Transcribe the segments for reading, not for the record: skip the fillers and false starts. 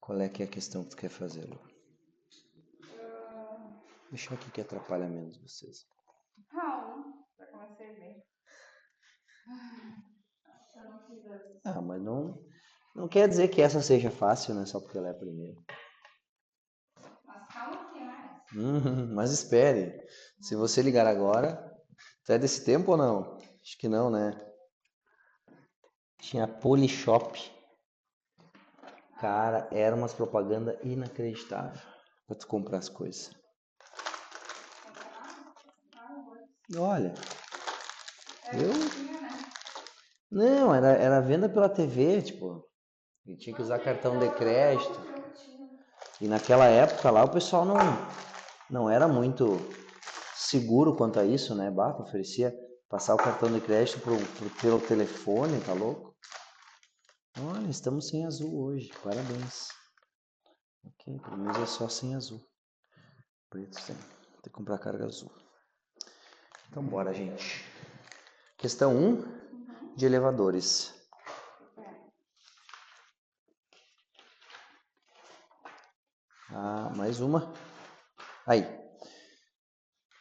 Qual é que é a questão que tu quer fazer, Lu? Deixa aqui que atrapalha menos vocês. Não, já comecei bem. Eu não fiz as... Ah, mas não quer dizer que essa seja fácil, né? Só porque ela é a primeira. Mas calma que mais. Mas espere. Se você ligar agora, tu é desse tempo ou não? Acho que não, né? Tinha Polishop. Cara, era umas propaganda inacreditável pra tu comprar as coisas. Olha, eu... Não, era venda pela TV, tipo... E tinha que usar cartão de crédito. E naquela época lá o pessoal não era muito seguro quanto a isso, né? Bah, oferecia passar o cartão de crédito pelo telefone, tá louco? Olha, estamos sem azul hoje, parabéns. Ok, pelo menos é só sem azul. Preto tem. Tem que comprar carga azul. Então bora, gente. Questão 1 de elevadores. Ah, mais uma. Aí.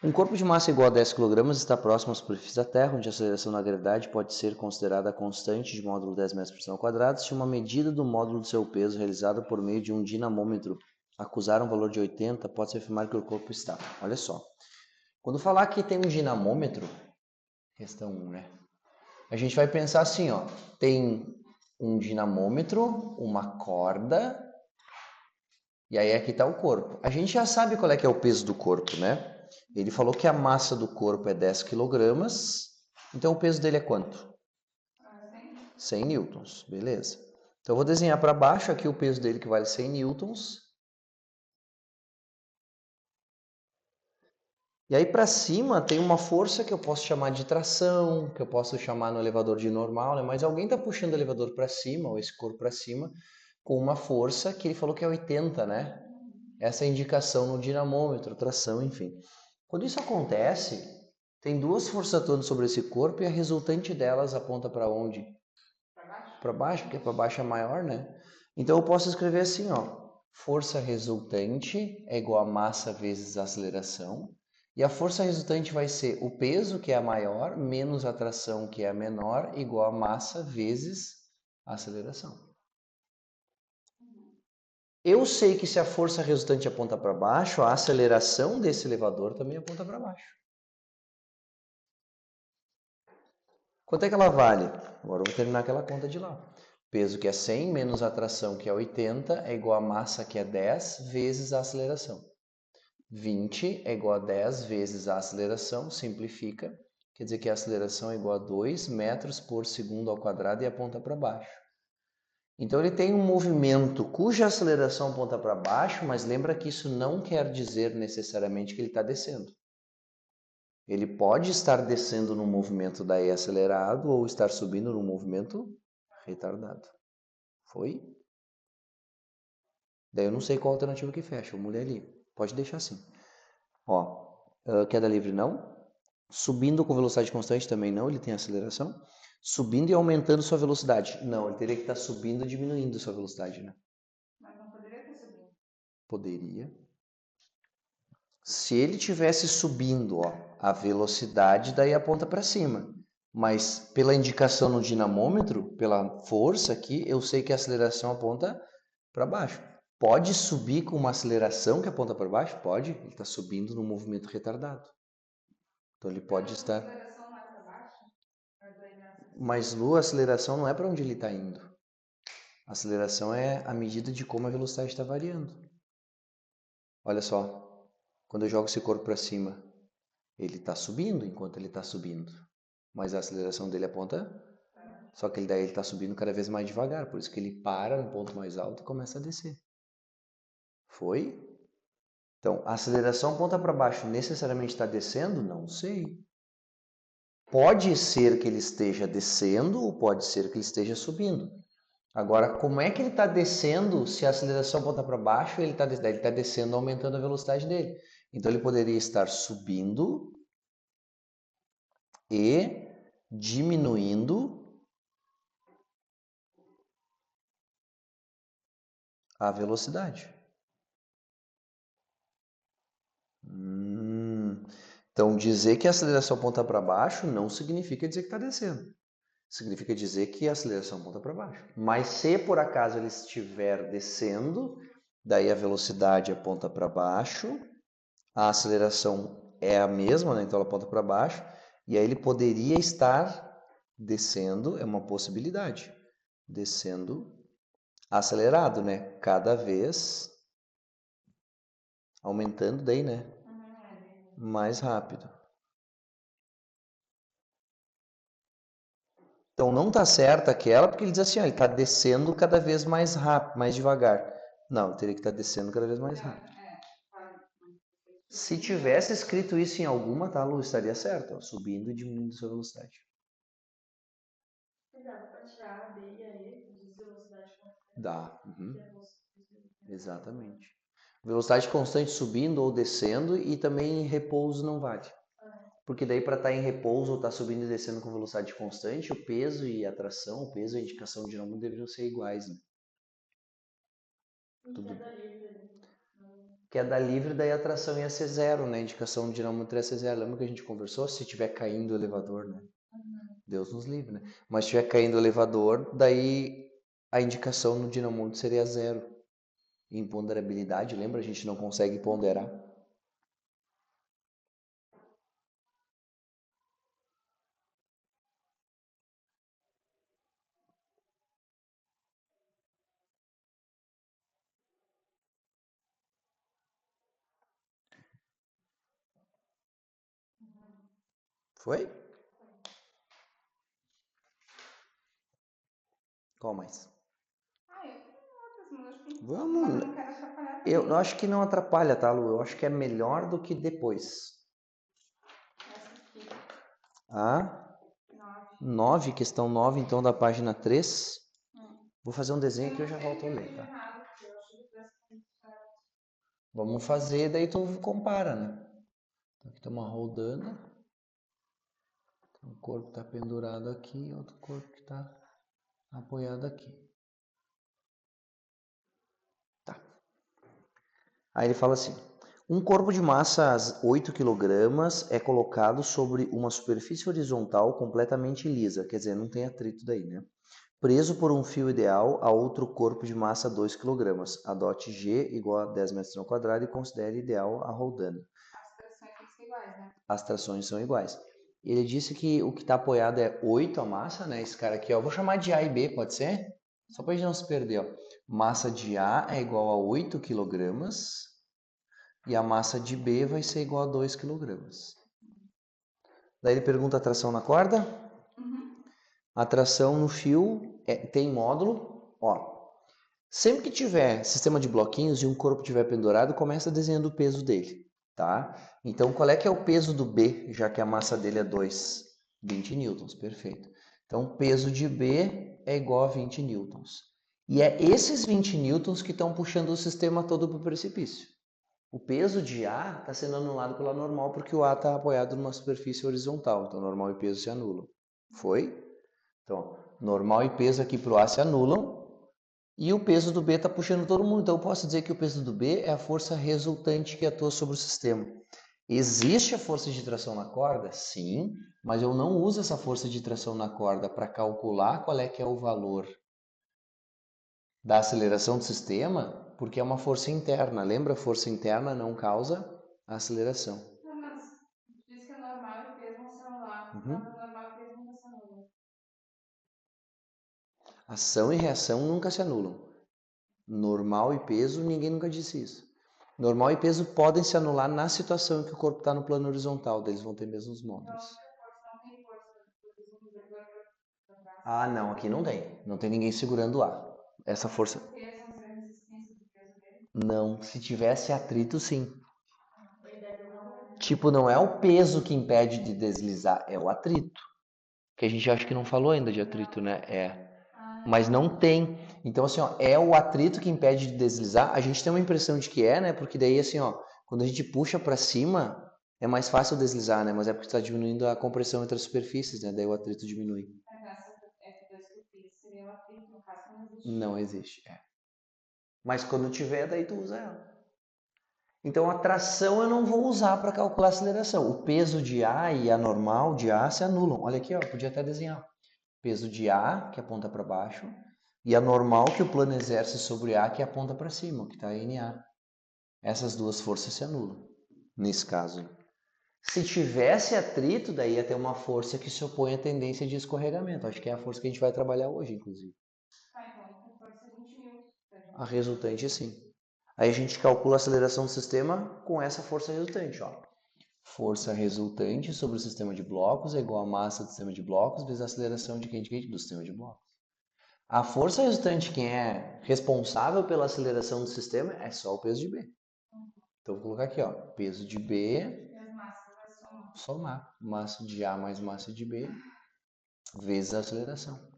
Um corpo de massa igual a 10 kg está próximo à superfície da Terra, onde a aceleração da gravidade pode ser considerada constante de módulo 10 metros por segundo ao quadrado se uma medida do módulo do seu peso realizada por meio de um dinamômetro acusar um valor de 80, pode-se afirmar que o corpo está. Olha só. Quando falar que tem um dinamômetro, questão 1, né? A gente vai pensar assim, ó. Tem um dinamômetro, uma corda, e aí aqui está o corpo. A gente já sabe qual é que é o peso do corpo, né? Ele falou que a massa do corpo é 10 kg, então o peso dele é quanto? 100 newtons, beleza. Então eu vou desenhar para baixo aqui o peso dele que vale 100 newtons. E aí para cima tem uma força que eu posso chamar de tração, que eu posso chamar no elevador de normal, né? Mas alguém está puxando o elevador para cima, ou esse corpo para cima, com uma força que ele falou que é 80, né? Essa é a indicação no dinamômetro, tração, enfim. Quando isso acontece, tem duas forças atuando sobre esse corpo e a resultante delas aponta para onde? Para baixo, porque para baixo é maior, né? Então eu posso escrever assim, ó. Força resultante é igual a massa vezes a aceleração. E a força resultante vai ser o peso, que é a maior, menos a tração, que é a menor, igual a massa vezes a aceleração. Eu sei que se a força resultante aponta para baixo, a aceleração desse elevador também aponta para baixo. Quanto é que ela vale? Agora eu vou terminar aquela conta de lá. Peso que é 100 menos a tração que é 80 é igual a massa que é 10 vezes a aceleração. 20 é igual a 10 vezes a aceleração, simplifica. Quer dizer que a aceleração é igual a 2 metros por segundo ao quadrado e aponta para baixo. Então ele tem um movimento cuja aceleração aponta para baixo, mas lembra que isso não quer dizer necessariamente que ele está descendo. Ele pode estar descendo num movimento daí acelerado ou estar subindo num movimento retardado. Foi? Daí eu não sei qual alternativa que fecha. Vamos ler ali. Pode deixar assim. Ó, queda livre não. Subindo com velocidade constante também não, ele tem aceleração. Subindo e aumentando sua velocidade. Não, ele teria que estar subindo e diminuindo sua velocidade, né? Mas não poderia ter subido. Poderia. Se ele tivesse subindo, ó, a velocidade, daí aponta para cima. Mas pela indicação no dinamômetro, pela força aqui, eu sei que a aceleração aponta para baixo. Pode subir com uma aceleração que aponta para baixo? Pode. Ele está subindo num movimento retardado. Então ele pode estar... A aceleração não é para baixo? Mas Lu, a aceleração não é para onde ele está indo. A aceleração é a medida de como a velocidade está variando. Olha só, quando eu jogo esse corpo para cima, ele está subindo enquanto ele está subindo. Mas a aceleração dele aponta... Só que daí ele está subindo cada vez mais devagar. Por isso que ele para no ponto mais alto e começa a descer. Foi? Então, a aceleração aponta para baixo necessariamente está descendo? Não sei. Pode ser que ele esteja descendo ou pode ser que ele esteja subindo. Agora, como é que ele está descendo se a aceleração aponta para baixo e ele está descendo aumentando a velocidade dele? Então, ele poderia estar subindo e diminuindo A velocidade. Então, dizer que a aceleração aponta para baixo não significa dizer que está descendo. Significa dizer que a aceleração aponta para baixo. Mas se por acaso ele estiver descendo, daí a velocidade aponta para baixo, a aceleração é a mesma, né? Então ela aponta para baixo, e aí ele poderia estar descendo, é uma possibilidade, descendo acelerado, né? Cada vez aumentando daí, né? Mais rápido. Então não está certa aquela, porque ele diz assim, ó, ele está descendo cada vez mais rápido, mais devagar. Não, ele teria que estar descendo cada vez mais rápido. Se tivesse escrito isso em alguma, tá, Lu, estaria certo, ó, subindo e diminuindo sua velocidade. Dá para tirar a B e a E de velocidade constante. Dá. Exatamente. Velocidade constante subindo ou descendo e também em repouso não vale. Porque daí para estar em repouso ou estar subindo e descendo com velocidade constante, o peso e a tração, o peso e a indicação de dinâmico deveriam ser iguais, né? Tudo. Queda livre, daí a tração ia ser zero, né? A indicação de dinâmico ia ser zero. Lembra que a gente conversou? Se estiver caindo o elevador, né? Deus nos livre, né? Mas se estiver caindo o elevador, daí a indicação no dinamômetro seria zero. Imponderabilidade, lembra? A gente não consegue ponderar. Foi? Qual mais? Eu tenho outras, mas acho que mas Vamos. eu não quero atrapalhar também. Eu acho que não atrapalha, tá, Lu? Eu acho que é melhor do que depois. Essa aqui. A 9, questão 9, então, da página 3. Vou fazer um desenho aqui e eu já volto a ler, tá? Vamos fazer, daí tu compara, né? Aqui estamos rodando. Um corpo está pendurado aqui e outro corpo que está apoiado aqui. Tá. Aí ele fala assim: um corpo de massa 8 kg é colocado sobre uma superfície horizontal completamente lisa, quer dizer, não tem atrito daí, né? Preso por um fio ideal a outro corpo de massa 2 kg. Adote G igual a 10 metros ao quadrado e considere ideal a roldana. As trações têm que ser iguais, né? As trações são iguais. Ele disse que o que está apoiado é 8 a massa, né? Esse cara aqui, ó. Vou chamar de A e B, pode ser? Só para a gente não se perder, ó. Massa de A é igual a 8 kg e a massa de B vai ser igual a 2 kg. Daí ele pergunta a tração na corda. A tração no fio tem módulo, ó. Sempre que tiver sistema de bloquinhos e um corpo tiver pendurado, começa desenhando o peso dele, tá? Então, qual é que é o peso do B, já que a massa dele é 2? 20 newtons, perfeito. Então, o peso de B é igual a 20 newtons. E é esses 20 newtons que estão puxando o sistema todo para o precipício. O peso de A está sendo anulado pela normal porque o A está apoiado numa superfície horizontal. Então, normal e peso se anulam. Foi? Então, normal e peso aqui para o A se anulam. E o peso do B está puxando todo mundo. Então eu posso dizer que o peso do B é a força resultante que atua sobre o sistema. Existe a força de tração na corda? Sim, mas eu não uso essa força de tração na corda para calcular qual é que é o valor da aceleração do sistema, porque é uma força interna. Lembra? Força interna não causa aceleração. Não, mas diz que é normal e peso vão se anular. Mas normal e peso nunca se anulam. Ação e reação nunca se anulam. Normal e peso, ninguém nunca disse isso. Normal e peso podem se anular na situação em que o corpo está no plano horizontal, eles vão ter mesmos módulos. Ah, não, aqui não tem. Não tem ninguém segurando o ar. Essa força. Não, se tivesse atrito, sim. Tipo, não é o peso que impede de deslizar, é o atrito. Que a gente acha que não falou ainda de atrito, né? É. Mas não tem. Então, assim, ó, é o atrito que impede de deslizar. A gente tem uma impressão de que é, né? Porque daí, assim, ó, quando a gente puxa para cima, é mais fácil deslizar, né? Mas é porque está diminuindo a compressão entre as superfícies, né? Daí o atrito diminui. Não existe. É. Mas quando tiver, daí tu usa ela. Então a tração eu não vou usar para calcular a aceleração. O peso de A e a normal de A se anulam. Olha aqui, ó, podia até desenhar. Peso de A, que aponta para baixo, e a normal que o plano exerce sobre A, que aponta para cima, que está NA. Essas duas forças se anulam, nesse caso. Se tivesse atrito, daí ia ter uma força que se opõe à tendência de escorregamento. Acho que é a força que a gente vai trabalhar hoje, inclusive. Então, pode ser 20 mil. A resultante, sim. Aí a gente calcula a aceleração do sistema com essa força resultante, ó. Força resultante sobre o sistema de blocos é igual à massa do sistema de blocos vezes a aceleração de quem? Do sistema de blocos. A força resultante, quem é responsável pela aceleração do sistema, é só o peso de B. Então vou colocar aqui, ó, peso de B, E as massas vai somar. somar massa de A mais massa de B vezes a aceleração.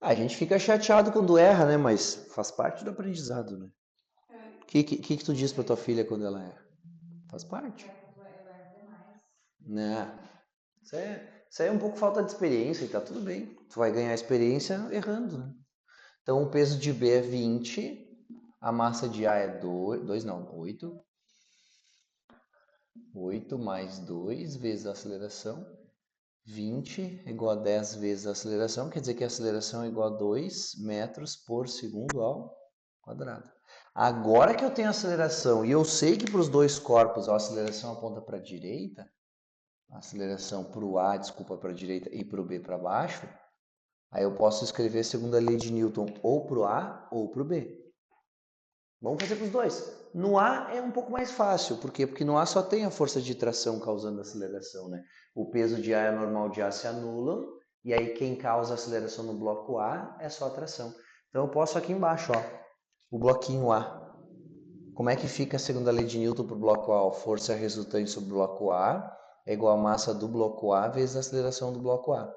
A gente fica chateado quando erra, né? Mas faz parte do aprendizado, né? O que tu diz pra tua filha quando ela erra? Faz parte. Ela erra demais. Né? Isso aí é um pouco falta de experiência e tá tudo bem. Tu vai ganhar experiência errando, né? Então o peso de B é 20, a massa de A é 2 não, 8. 8 mais 2 vezes a aceleração. 20 é igual a 10 vezes a aceleração, quer dizer que a aceleração é igual a 2 metros por segundo ao quadrado. Agora que eu tenho aceleração e eu sei que para os dois corpos a aceleração aponta para a direita, a aceleração para o A, desculpa, para a direita e para o B para baixo, aí eu posso escrever segundo a lei de Newton ou para o A ou para o B. Vamos fazer para os dois. No A é um pouco mais fácil, por quê? Porque no A só tem a força de tração causando aceleração, né? O peso de A e a normal de A se anulam, e aí quem causa aceleração no bloco A é só a tração. Então eu posso aqui embaixo, ó, o bloquinho A. Como é que fica a segunda lei de Newton para o bloco A? A força resultante sobre o bloco A é igual à massa do bloco A vezes a aceleração do bloco A.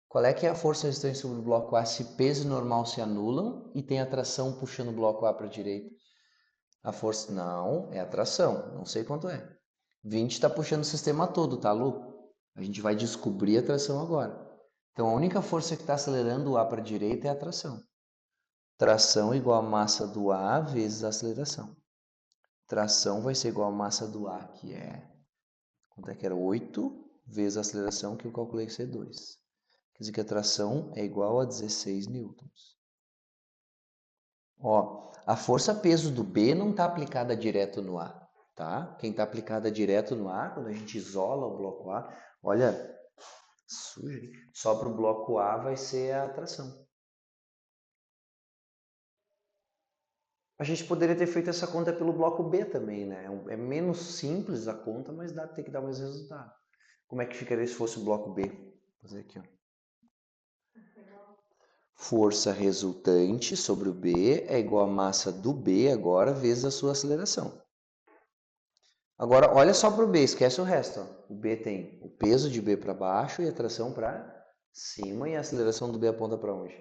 Qual é que é a força resultante sobre o bloco A se peso e normal se anulam e tem a tração puxando o bloco A para a direita? A força não, é a tração, não sei quanto é. 20 está puxando o sistema todo, tá, Lu? A gente vai descobrir a tração agora. Então a única força que está acelerando o A para a direita é a tração. Tração igual a massa do A vezes a aceleração. Tração vai ser igual a massa do A, que é... Quanto é que era? 8 vezes a aceleração, que eu calculei que ser 2. Quer dizer que a tração é igual a 16 newtons. Ó, a força peso do B não está aplicada direto no A, tá? Quem está aplicada direto no A, quando a gente isola o bloco A, olha, suja, só para o bloco A vai ser a tração. A gente poderia ter feito essa conta pelo bloco B também, né? É menos simples a conta, mas tem que dar o mesmo resultado. Como é que ficaria se fosse o bloco B? Vou fazer aqui, ó. Força resultante sobre o B é igual a massa do B agora vezes a sua aceleração. Agora, olha só para o B, esquece o resto. Ó. O B tem o peso de B para baixo e a tração para cima, e a aceleração do B aponta para onde?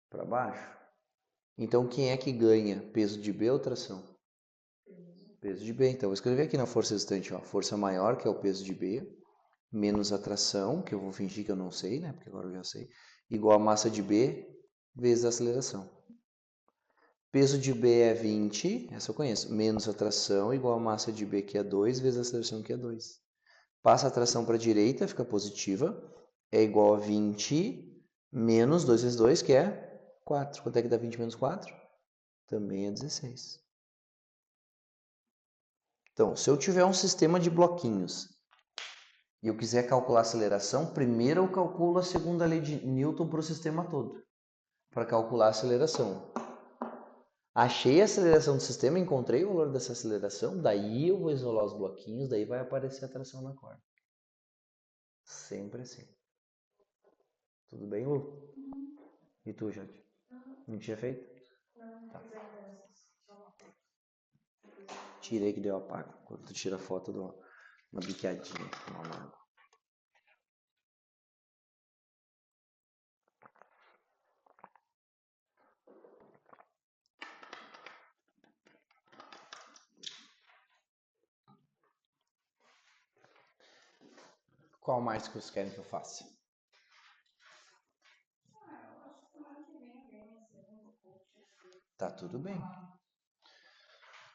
Para baixo. Então, quem é que ganha? Peso de B ou tração? Peso de B. Então, vou escrever aqui na força resultante, ó, força maior, que é o peso de B, menos a tração, que eu vou fingir que eu não sei, né? Porque agora eu já sei, igual a massa de B vezes a aceleração. Peso de B é 20, essa eu conheço, menos a tração, igual a massa de B, que é 2, vezes a aceleração, que é 2. Passa a tração para a direita, fica positiva, é igual a 20 menos 2 vezes 2, que é 4. Quanto é que dá 20 menos 4? Também é 16. Então, se eu tiver um sistema de bloquinhos e eu quiser calcular a aceleração, primeiro eu calculo a segunda lei de Newton para o sistema todo, para calcular a aceleração. Achei a aceleração do sistema, encontrei o valor dessa aceleração, daí eu vou isolar os bloquinhos, daí vai aparecer a tração na corda. Sempre assim. Tudo bem, Lu? E tu, Jade? Não tinha feito? Não, Tá. Tirei Tirei que deu apago. Quando tu tira a foto, eu dou uma biqueadinha. Uma água. Qual mais que vocês querem que eu faça? Eu acho que semana que vem, segundo coach. Tá tudo bem.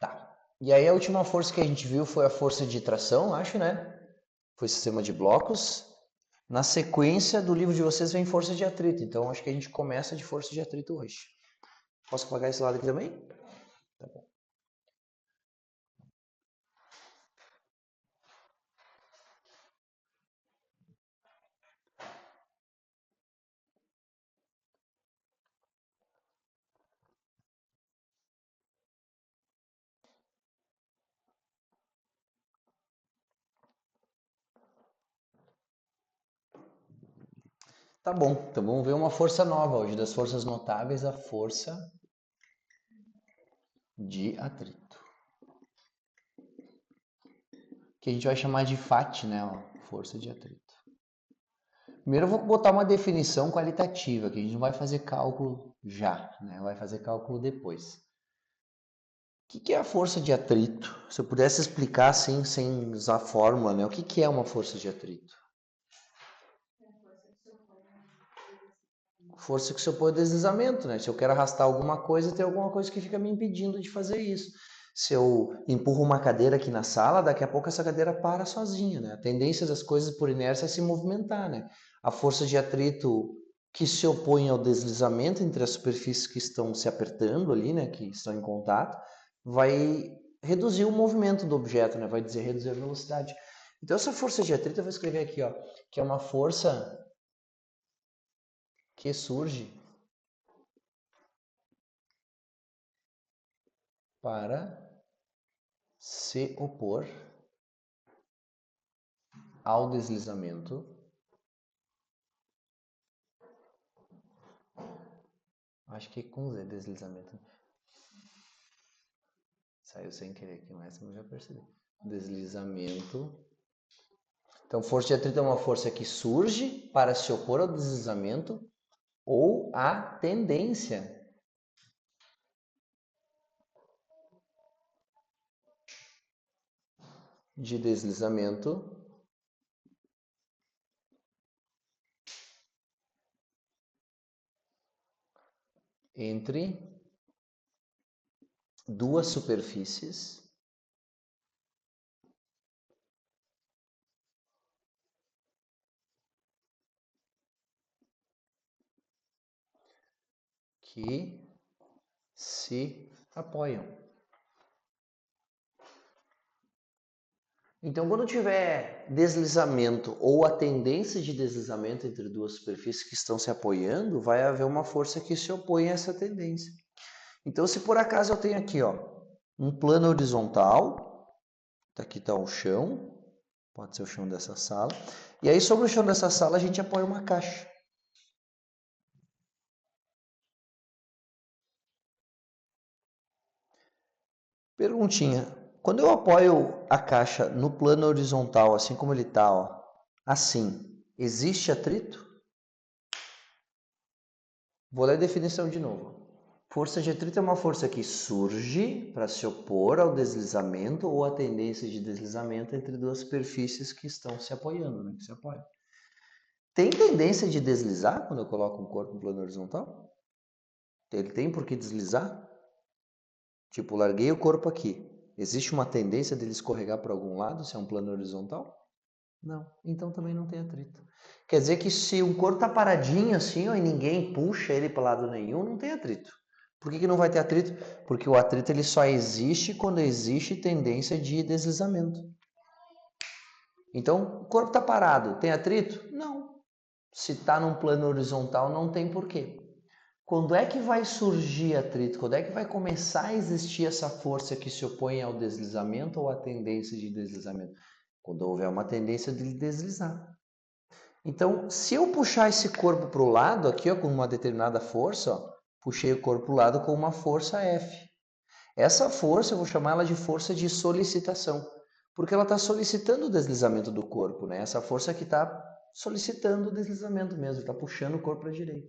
Tá. E aí a última força que a gente viu foi a força de tração, acho, né? Foi sistema de blocos. Na sequência do livro de vocês vem força de atrito, então acho que a gente começa de força de atrito hoje. Posso apagar esse lado aqui também? Tá bom. Tá bom, então vamos ver uma força nova hoje. Das forças notáveis, a força de atrito. Que a gente vai chamar de FAT, né? Ó, força de atrito. Primeiro eu vou botar uma definição qualitativa, que a gente não vai fazer cálculo já, né? Vai fazer cálculo depois. O que é a força de atrito? Se eu pudesse explicar assim, sem usar fórmula, né? O que é uma força de atrito? Força que se opõe ao deslizamento, né? Se eu quero arrastar alguma coisa, tem alguma coisa que fica me impedindo de fazer isso. Se eu empurro uma cadeira aqui na sala, daqui a pouco essa cadeira para sozinha, né? A tendência das coisas por inércia é se movimentar, né? A força de atrito que se opõe ao deslizamento entre as superfícies que estão se apertando ali, né? Que estão em contato, vai reduzir o movimento do objeto, né? Vai dizer reduzir a velocidade. Então essa força de atrito eu vou escrever aqui, ó, que é uma força que surge para se opor ao deslizamento acho que com Z, deslizamento saiu sem querer aqui, mas eu já percebi. Deslizamento. Então força de atrito é uma força que surge para se opor ao deslizamento ou à tendência de deslizamento entre duas superfícies que se apoiam. Então, quando tiver deslizamento ou a tendência de deslizamento entre duas superfícies que estão se apoiando, vai haver uma força que se opõe a essa tendência. Então, se por acaso eu tenho aqui, ó, um plano horizontal, aqui está o chão, pode ser o chão dessa sala, e aí sobre o chão dessa sala a gente apoia uma caixa. Perguntinha, quando eu apoio a caixa no plano horizontal, assim como ele está, ó, assim, existe atrito? Vou ler a definição de novo. Força de atrito é uma força que surge para se opor ao deslizamento ou à tendência de deslizamento entre duas superfícies que estão se apoiando, né? Que se apoiam. Tem tendência de deslizar quando eu coloco um corpo no plano horizontal? Ele tem por que deslizar? Tipo, larguei o corpo aqui. Existe uma tendência dele escorregar para algum lado se é um plano horizontal? Não. Então também não tem atrito. Quer dizer que se um corpo está paradinho assim, ó, e ninguém puxa ele para lado nenhum, não tem atrito. Por que não vai ter atrito? Porque o atrito ele só existe quando existe tendência de deslizamento. Então, o corpo está parado, tem atrito? Não. Se está num plano horizontal, não tem porquê. Quando é que vai surgir atrito? Quando é que vai começar a existir essa força que se opõe ao deslizamento ou à tendência de deslizamento? Quando houver uma tendência de deslizar. Então, se eu puxar esse corpo para o lado aqui, ó, com uma determinada força, ó, puxei o corpo para o lado com uma força F. Essa força eu vou chamar ela de força de solicitação, porque ela está solicitando o deslizamento do corpo, né? Essa força que está solicitando o deslizamento mesmo, está puxando o corpo para a direita.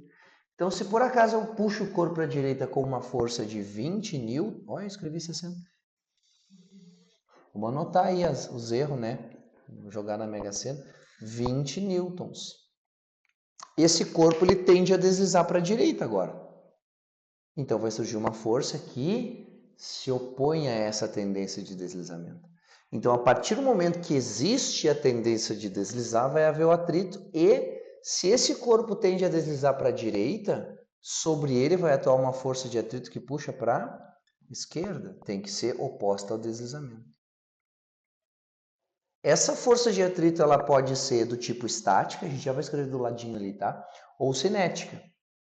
Então, se por acaso eu puxo o corpo para a direita com uma força de 20 newton, olha, eu escrevi 60. Vamos anotar aí os erros, né? Vou jogar na Mega Sena. 20 newtons. Esse corpo ele tende a deslizar para a direita agora. Então vai surgir uma força que se opõe a essa tendência de deslizamento. Então, a partir do momento que existe a tendência de deslizar, vai haver o atrito e, se esse corpo tende a deslizar para a direita, sobre ele vai atuar uma força de atrito que puxa para a esquerda. Tem que ser oposta ao deslizamento. Essa força de atrito ela pode ser do tipo estática, a gente já vai escrever do ladinho ali, tá? Ou cinética.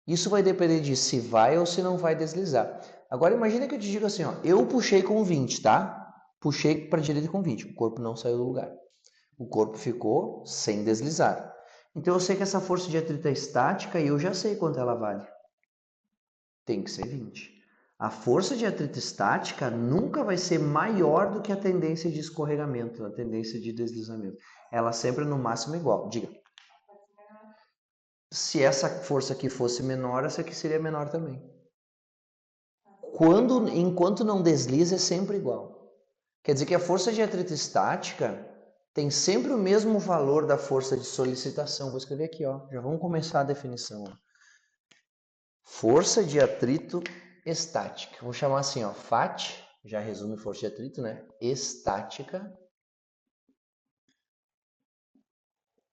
Isso vai depender de se vai ou se não vai deslizar. Agora imagina que eu te digo assim, ó, eu puxei com 20, tá? Puxei para a direita com 20, o corpo não saiu do lugar. O corpo ficou sem deslizar. Então eu sei que essa força de atrito é estática e eu já sei quanto ela vale. Tem que ser 20. A força de atrito estática nunca vai ser maior do que a tendência de escorregamento, a tendência de deslizamento. Ela sempre no máximo igual. Diga. Se essa força aqui fosse menor, essa aqui seria menor também. Enquanto não desliza, é sempre igual. Quer dizer que a força de atrito estática tem sempre o mesmo valor da força de solicitação. Vou escrever aqui, ó. Já vamos começar a definição. Ó. Força de atrito estática. Vou chamar assim, ó, FAT, já resume força de atrito, né? Estática.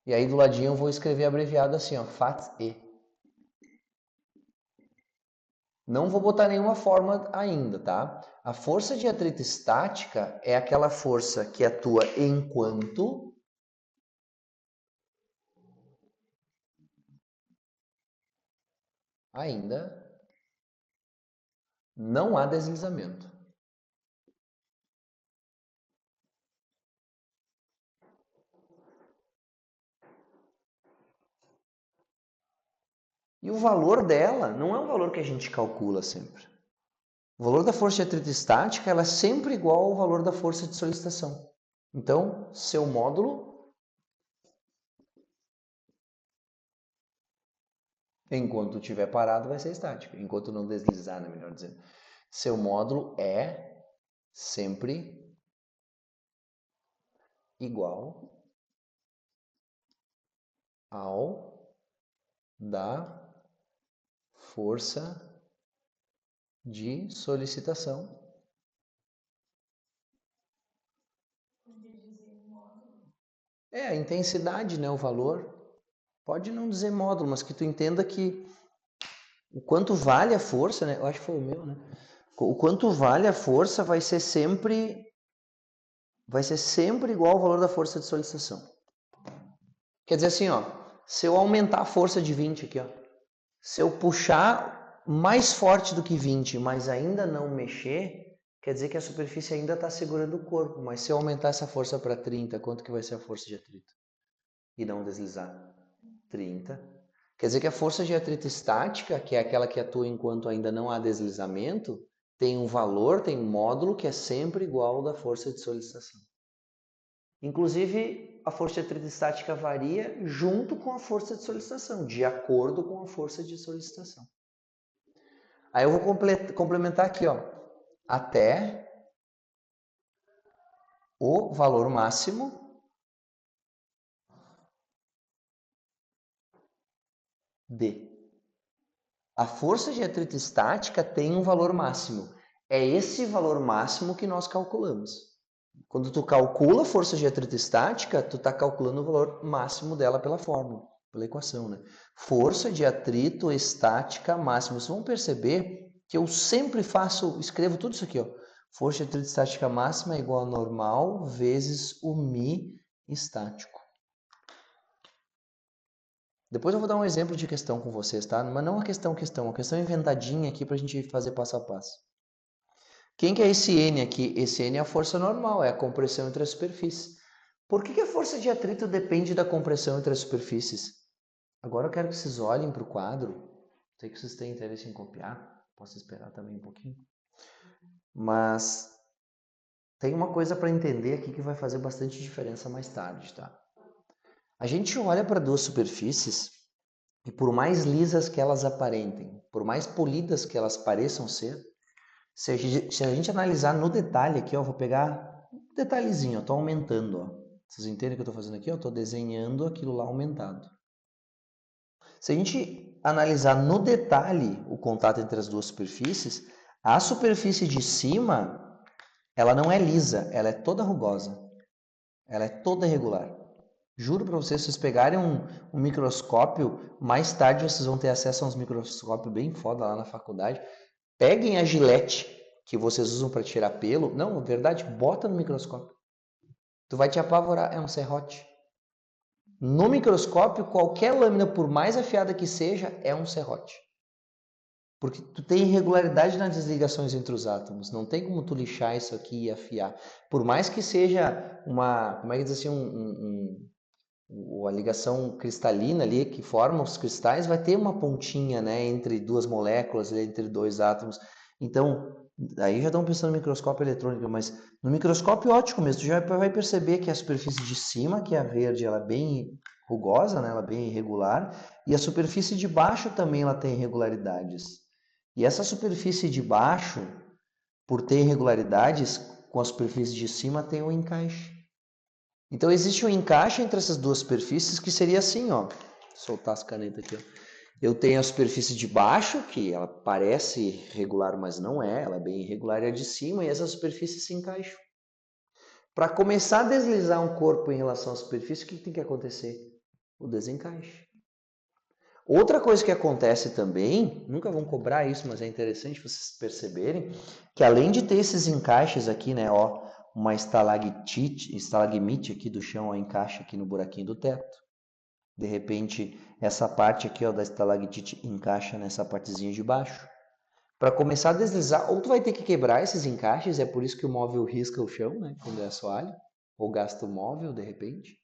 E aí do ladinho eu vou escrever abreviado assim, ó, FAT-E. Não vou botar nenhuma forma ainda, tá? A força de atrito estática é aquela força que atua enquanto ainda não há deslizamento. E o valor dela não é um valor que a gente calcula sempre. O valor da força de atrito estática ela é sempre igual ao valor da força de solicitação. Então, seu módulo, enquanto estiver parado, vai ser estático. Enquanto não deslizar, né, melhor dizendo. Seu módulo é sempre igual ao da força de solicitação. É a intensidade, né, o valor. Pode não dizer módulo, mas que tu entenda que o quanto vale a força, né? Eu acho que foi o meu, né? O quanto vale a força vai ser sempre igual ao valor da força de solicitação. Quer dizer assim, ó, se eu aumentar a força de 20 aqui, ó, se eu puxar mais forte do que 20, mas ainda não mexer, quer dizer que a superfície ainda está segurando o corpo. Mas se eu aumentar essa força para 30, quanto que vai ser a força de atrito? E não deslizar? 30. Quer dizer que a força de atrito estática, que é aquela que atua enquanto ainda não há deslizamento, tem um valor, tem um módulo que é sempre igual ao da força de solicitação. Inclusive, a força de atrito estática varia junto com a força de solicitação, de acordo com a força de solicitação. Aí eu vou complementar aqui, ó, até o valor máximo D. A força de atrito estática tem um valor máximo. É esse valor máximo que nós calculamos. Quando tu calcula a força de atrito estática, tu está calculando o valor máximo dela pela fórmula, pela equação, né? Força de atrito estática máxima. Vocês vão perceber que eu sempre escrevo tudo isso aqui, ó. Força de atrito estática máxima é igual a normal vezes o μ estático. Depois eu vou dar um exemplo de questão com vocês, tá? Mas não uma questão, uma questão inventadinha aqui para a gente fazer passo a passo. Quem que é esse N aqui? Esse N é a força normal, é a compressão entre as superfícies. Por que a força de atrito depende da compressão entre as superfícies? Agora eu quero que vocês olhem para o quadro. Sei que vocês têm interesse em copiar, posso esperar também um pouquinho. Mas tem uma coisa para entender aqui que vai fazer bastante diferença mais tarde, tá? A gente olha para duas superfícies e por mais lisas que elas aparentem, por mais polidas que elas pareçam ser, se a gente analisar no detalhe aqui, ó, vou pegar um detalhezinho, estou aumentando, ó. Vocês entendem o que eu estou fazendo aqui? Eu estou desenhando aquilo lá aumentado. Se a gente analisar no detalhe o contato entre as duas superfícies, a superfície de cima, ela não é lisa, ela é toda rugosa. Ela é toda irregular. Juro para vocês, se vocês pegarem um microscópio, mais tarde vocês vão ter acesso a uns microscópios bem foda lá na faculdade. Peguem a gilete que vocês usam para tirar pelo. Não, na verdade, bota no microscópio. Tu vai te apavorar, é um serrote. No microscópio, qualquer lâmina, por mais afiada que seja, é um serrote. Porque tu tem irregularidade nas desligações entre os átomos. Não tem como tu lixar isso aqui e afiar. Por mais que seja uma, como é que diz assim, a ligação cristalina ali que forma os cristais, vai ter uma pontinha, né, entre duas moléculas, entre dois átomos. Então, aí já estão pensando no microscópio eletrônico, mas no microscópio óptico mesmo, tu já vai perceber que a superfície de cima, que é a verde, ela é bem rugosa, né, ela é bem irregular, e a superfície de baixo também ela tem irregularidades. E essa superfície de baixo, por ter irregularidades, com a superfície de cima tem um encaixe. Então existe um encaixe entre essas duas superfícies que seria assim, ó. Vou soltar as canetas aqui, ó. Eu tenho a superfície de baixo, que ela parece regular, mas não é, ela é bem irregular, e a de cima, e essas superfícies se encaixam. Para começar a deslizar um corpo em relação à superfície, o que tem que acontecer? O desencaixe. Outra coisa que acontece também, nunca vão cobrar isso, mas é interessante vocês perceberem, que além de ter esses encaixes aqui, né, ó, uma estalagmite aqui do chão, ó, encaixa aqui no buraquinho do teto. De repente, essa parte aqui, ó, da estalactite encaixa nessa partezinha de baixo. Para começar a deslizar, ou tu vai ter que quebrar esses encaixes, é por isso que o móvel risca o chão, né, quando é assoalho, ou gasta o móvel, de repente.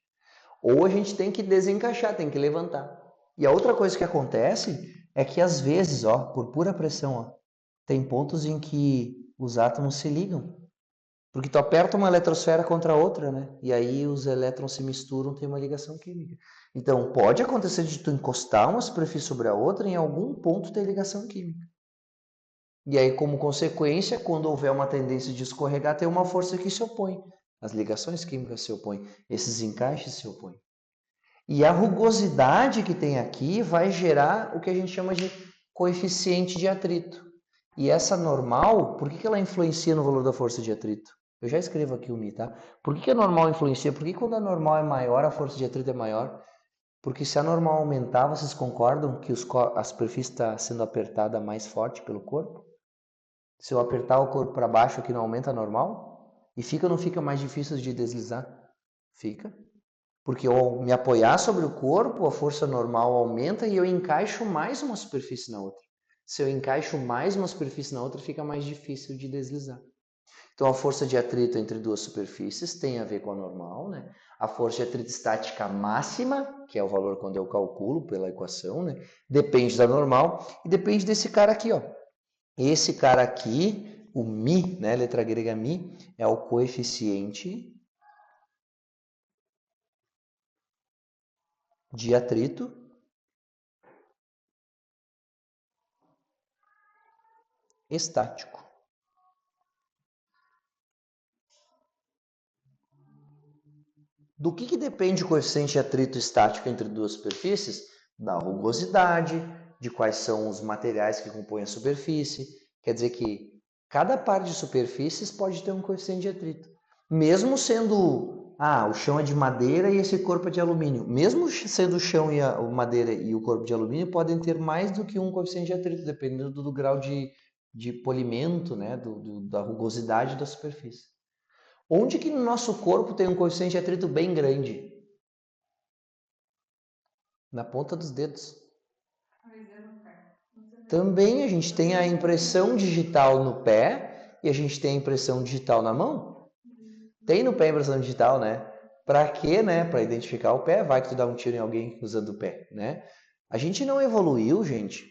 Ou a gente tem que desencaixar, tem que levantar. E a outra coisa que acontece é que às vezes, ó, por pura pressão, ó, tem pontos em que os átomos se ligam. Porque tu aperta uma eletrosfera contra a outra, né? E aí os elétrons se misturam, tem uma ligação química. Então, pode acontecer de tu encostar uma superfície sobre a outra e em algum ponto ter ligação química. E aí, como consequência, quando houver uma tendência de escorregar, tem uma força que se opõe. As ligações químicas se opõem, esses encaixes se opõem. E a rugosidade que tem aqui vai gerar o que a gente chama de coeficiente de atrito. E essa normal, por que ela influencia no valor da força de atrito? Eu já escrevo aqui o Mi, tá? Por que a normal influencia? Porque quando a normal é maior, a força de atrito é maior? Porque se a normal aumentar, vocês concordam que a superfície está sendo apertada mais forte pelo corpo? Se eu apertar o corpo para baixo aqui, não aumenta a normal? E fica ou não fica mais difícil de deslizar? Fica. Porque ao me apoiar sobre o corpo, a força normal aumenta e eu encaixo mais uma superfície na outra. Se eu encaixo mais uma superfície na outra, fica mais difícil de deslizar. Então a força de atrito entre duas superfícies tem a ver com a normal, né? A força de atrito estática máxima, que é o valor quando eu calculo pela equação, né? Depende da normal e depende desse cara aqui, ó. Esse cara aqui, o Mi, né? Letra grega Mi, é o coeficiente de atrito estático. Do que depende o coeficiente de atrito estático entre duas superfícies? Da rugosidade, de quais são os materiais que compõem a superfície. Quer dizer que cada par de superfícies pode ter um coeficiente de atrito. Mesmo sendo, o chão é de madeira e esse corpo é de alumínio. Mesmo sendo o chão e a madeira e o corpo de alumínio, podem ter mais do que um coeficiente de atrito, dependendo do grau de polimento, né? Da rugosidade da superfície. Onde que no nosso corpo tem um coeficiente de atrito bem grande? Na ponta dos dedos. Também a gente tem a impressão digital no pé e a gente tem a impressão digital na mão. Tem no pé a impressão digital, né? Para quê, né? Para identificar o pé. Vai que tu dá um tiro em alguém usando o pé, né? A gente não evoluiu, gente,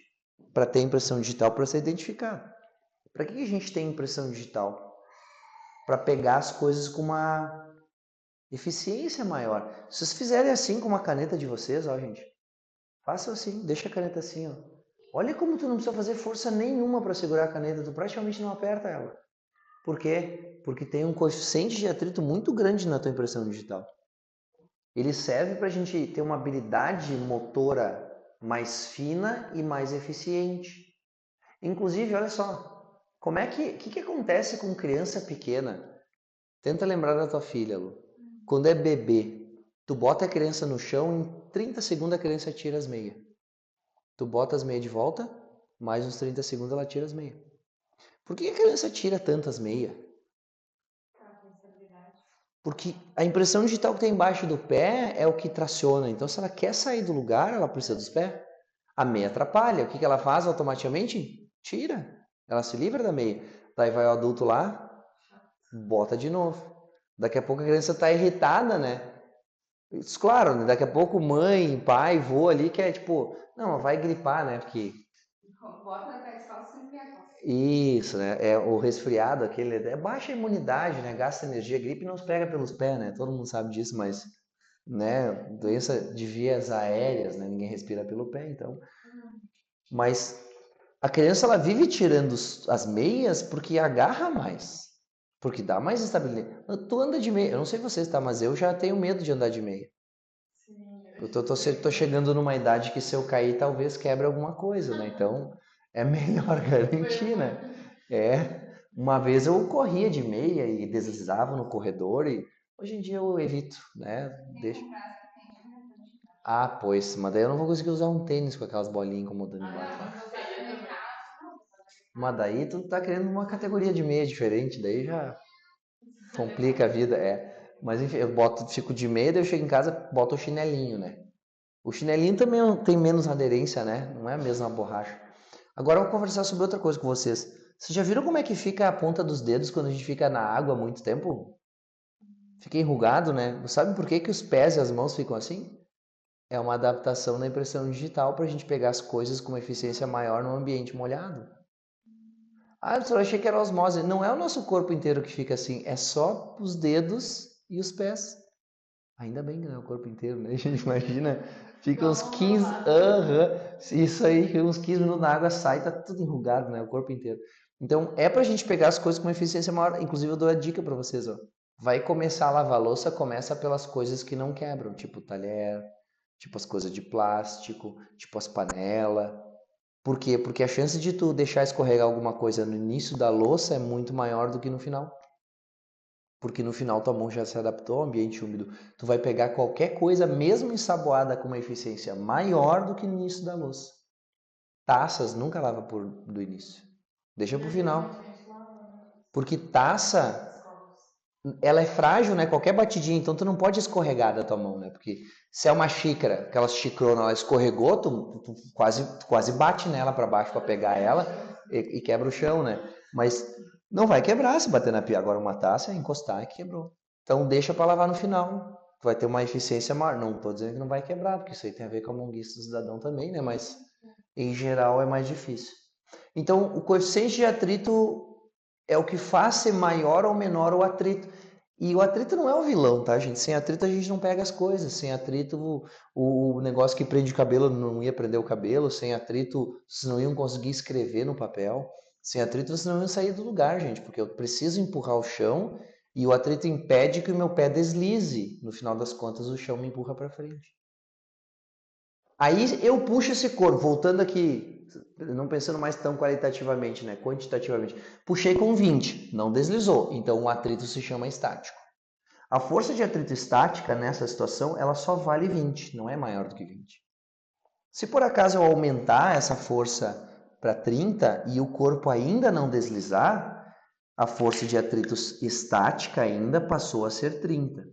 para ter impressão digital para ser identificado. Para que a gente tem impressão digital? Para pegar as coisas com uma eficiência maior. Se vocês fizerem assim com uma caneta de vocês, ó, gente, façam assim, deixa a caneta assim, ó. Olha como tu não precisa fazer força nenhuma para segurar a caneta, tu praticamente não aperta ela. Por quê? Porque tem um coeficiente de atrito muito grande na tua impressão digital. Ele serve para a gente ter uma habilidade motora mais fina e mais eficiente. Inclusive, olha só, como é que acontece com criança pequena? Tenta lembrar da tua filha, Lu. Quando é bebê, tu bota a criança no chão, em 30 segundos a criança tira as meias. Tu bota as meias de volta, mais uns 30 segundos ela tira as meias. Por que a criança tira tantas meias? Porque a impressão digital que tem embaixo do pé é o que traciona. Então, se ela quer sair do lugar, ela precisa dos pés. A meia atrapalha. O que ela faz automaticamente? Tira. Ela se livra da meia. Daí vai o adulto lá, bota de novo. Daqui a pouco a criança está irritada, né? Isso, claro, né? Daqui a pouco mãe, pai, vô ali quer, tipo, não, vai gripar, né? Porque bota na pé descalço sempre é calça. isso, né? É o resfriado, aquele é baixa imunidade, né? Gasta energia, gripe não se pega pelos pés, né? Todo mundo sabe disso, mas, né? Doença de vias aéreas, né? Ninguém respira pelo pé, então. Mas a criança ela vive tirando as meias porque agarra mais, porque dá mais estabilidade. Tu anda de meia, eu não sei vocês, tá? Mas eu já tenho medo de andar de meia. Eu tô chegando numa idade que se eu cair talvez quebre alguma coisa, né? Então é melhor garantir, né? É. Uma vez eu corria de meia e deslizava no corredor e hoje em dia eu evito, né? Deixa. Ah, pois, mas daí eu não vou conseguir usar um tênis com aquelas bolinhas incomodando embaixo. Mas daí tu tá querendo uma categoria de meia diferente, daí já complica a vida, é. Mas enfim, eu fico de meia, daí eu chego em casa, boto o chinelinho, né? O chinelinho também tem menos aderência, né? Não é a mesma borracha. Agora eu vou conversar sobre outra coisa com vocês. Vocês já viram como é que fica a ponta dos dedos quando a gente fica na água há muito tempo? Fica enrugado, né? Sabe por que os pés e as mãos ficam assim? É uma adaptação da impressão digital para a gente pegar as coisas com uma eficiência maior no ambiente molhado. Ah, eu só achei que era osmose. Não é o nosso corpo inteiro que fica assim, é só os dedos e os pés. Ainda bem que não é o corpo inteiro, né? A gente imagina, fica uns 15, isso aí, uns 15 minutos na água sai, tá tudo enrugado, né? O corpo inteiro. Então, é pra gente pegar as coisas com uma eficiência maior. Inclusive, eu dou a dica para vocês, ó. Vai começar a lavar louça, começa pelas coisas que não quebram, tipo talher, tipo as coisas de plástico, tipo as panelas. Por quê? Porque a chance de tu deixar escorregar alguma coisa no início da louça é muito maior do que no final. Porque no final tua mão já se adaptou ao ambiente úmido. Tu vai pegar qualquer coisa, mesmo ensaboada, com uma eficiência maior do que no início da louça. Taças nunca lava do início. Deixa pro final. Porque taça, ela é frágil, né? Qualquer batidinha, então tu não pode escorregar da tua mão, né? Porque se é uma xícara, aquela xicrona, ela escorregou, tu quase bate nela para baixo para pegar ela e quebra o chão, né? Mas não vai quebrar se bater na pia. Agora uma taça, encostar e quebrou. Então deixa para lavar no final. Tu vai ter uma eficiência maior. Não tô dizendo que não vai quebrar, porque isso aí tem a ver com a monguiça do cidadão também, né? Mas em geral é mais difícil. Então o coeficiente de atrito é o que faz ser maior ou menor o atrito. E o atrito não é o vilão, tá, gente? Sem atrito a gente não pega as coisas. Sem atrito, o negócio que prende o cabelo não ia prender o cabelo. Sem atrito, vocês não iam conseguir escrever no papel. Sem atrito, vocês não iam sair do lugar, gente, porque eu preciso empurrar o chão e o atrito impede que o meu pé deslize. No final das contas, o chão me empurra para frente. Aí eu puxo esse corpo, voltando aqui, não pensando mais tão qualitativamente, né? Quantitativamente. Puxei com 20, não deslizou, então o atrito se chama estático. A força de atrito estática nessa situação, ela só vale 20, não é maior do que 20. Se por acaso eu aumentar essa força para 30 e o corpo ainda não deslizar, a força de atrito estática ainda passou a ser 30.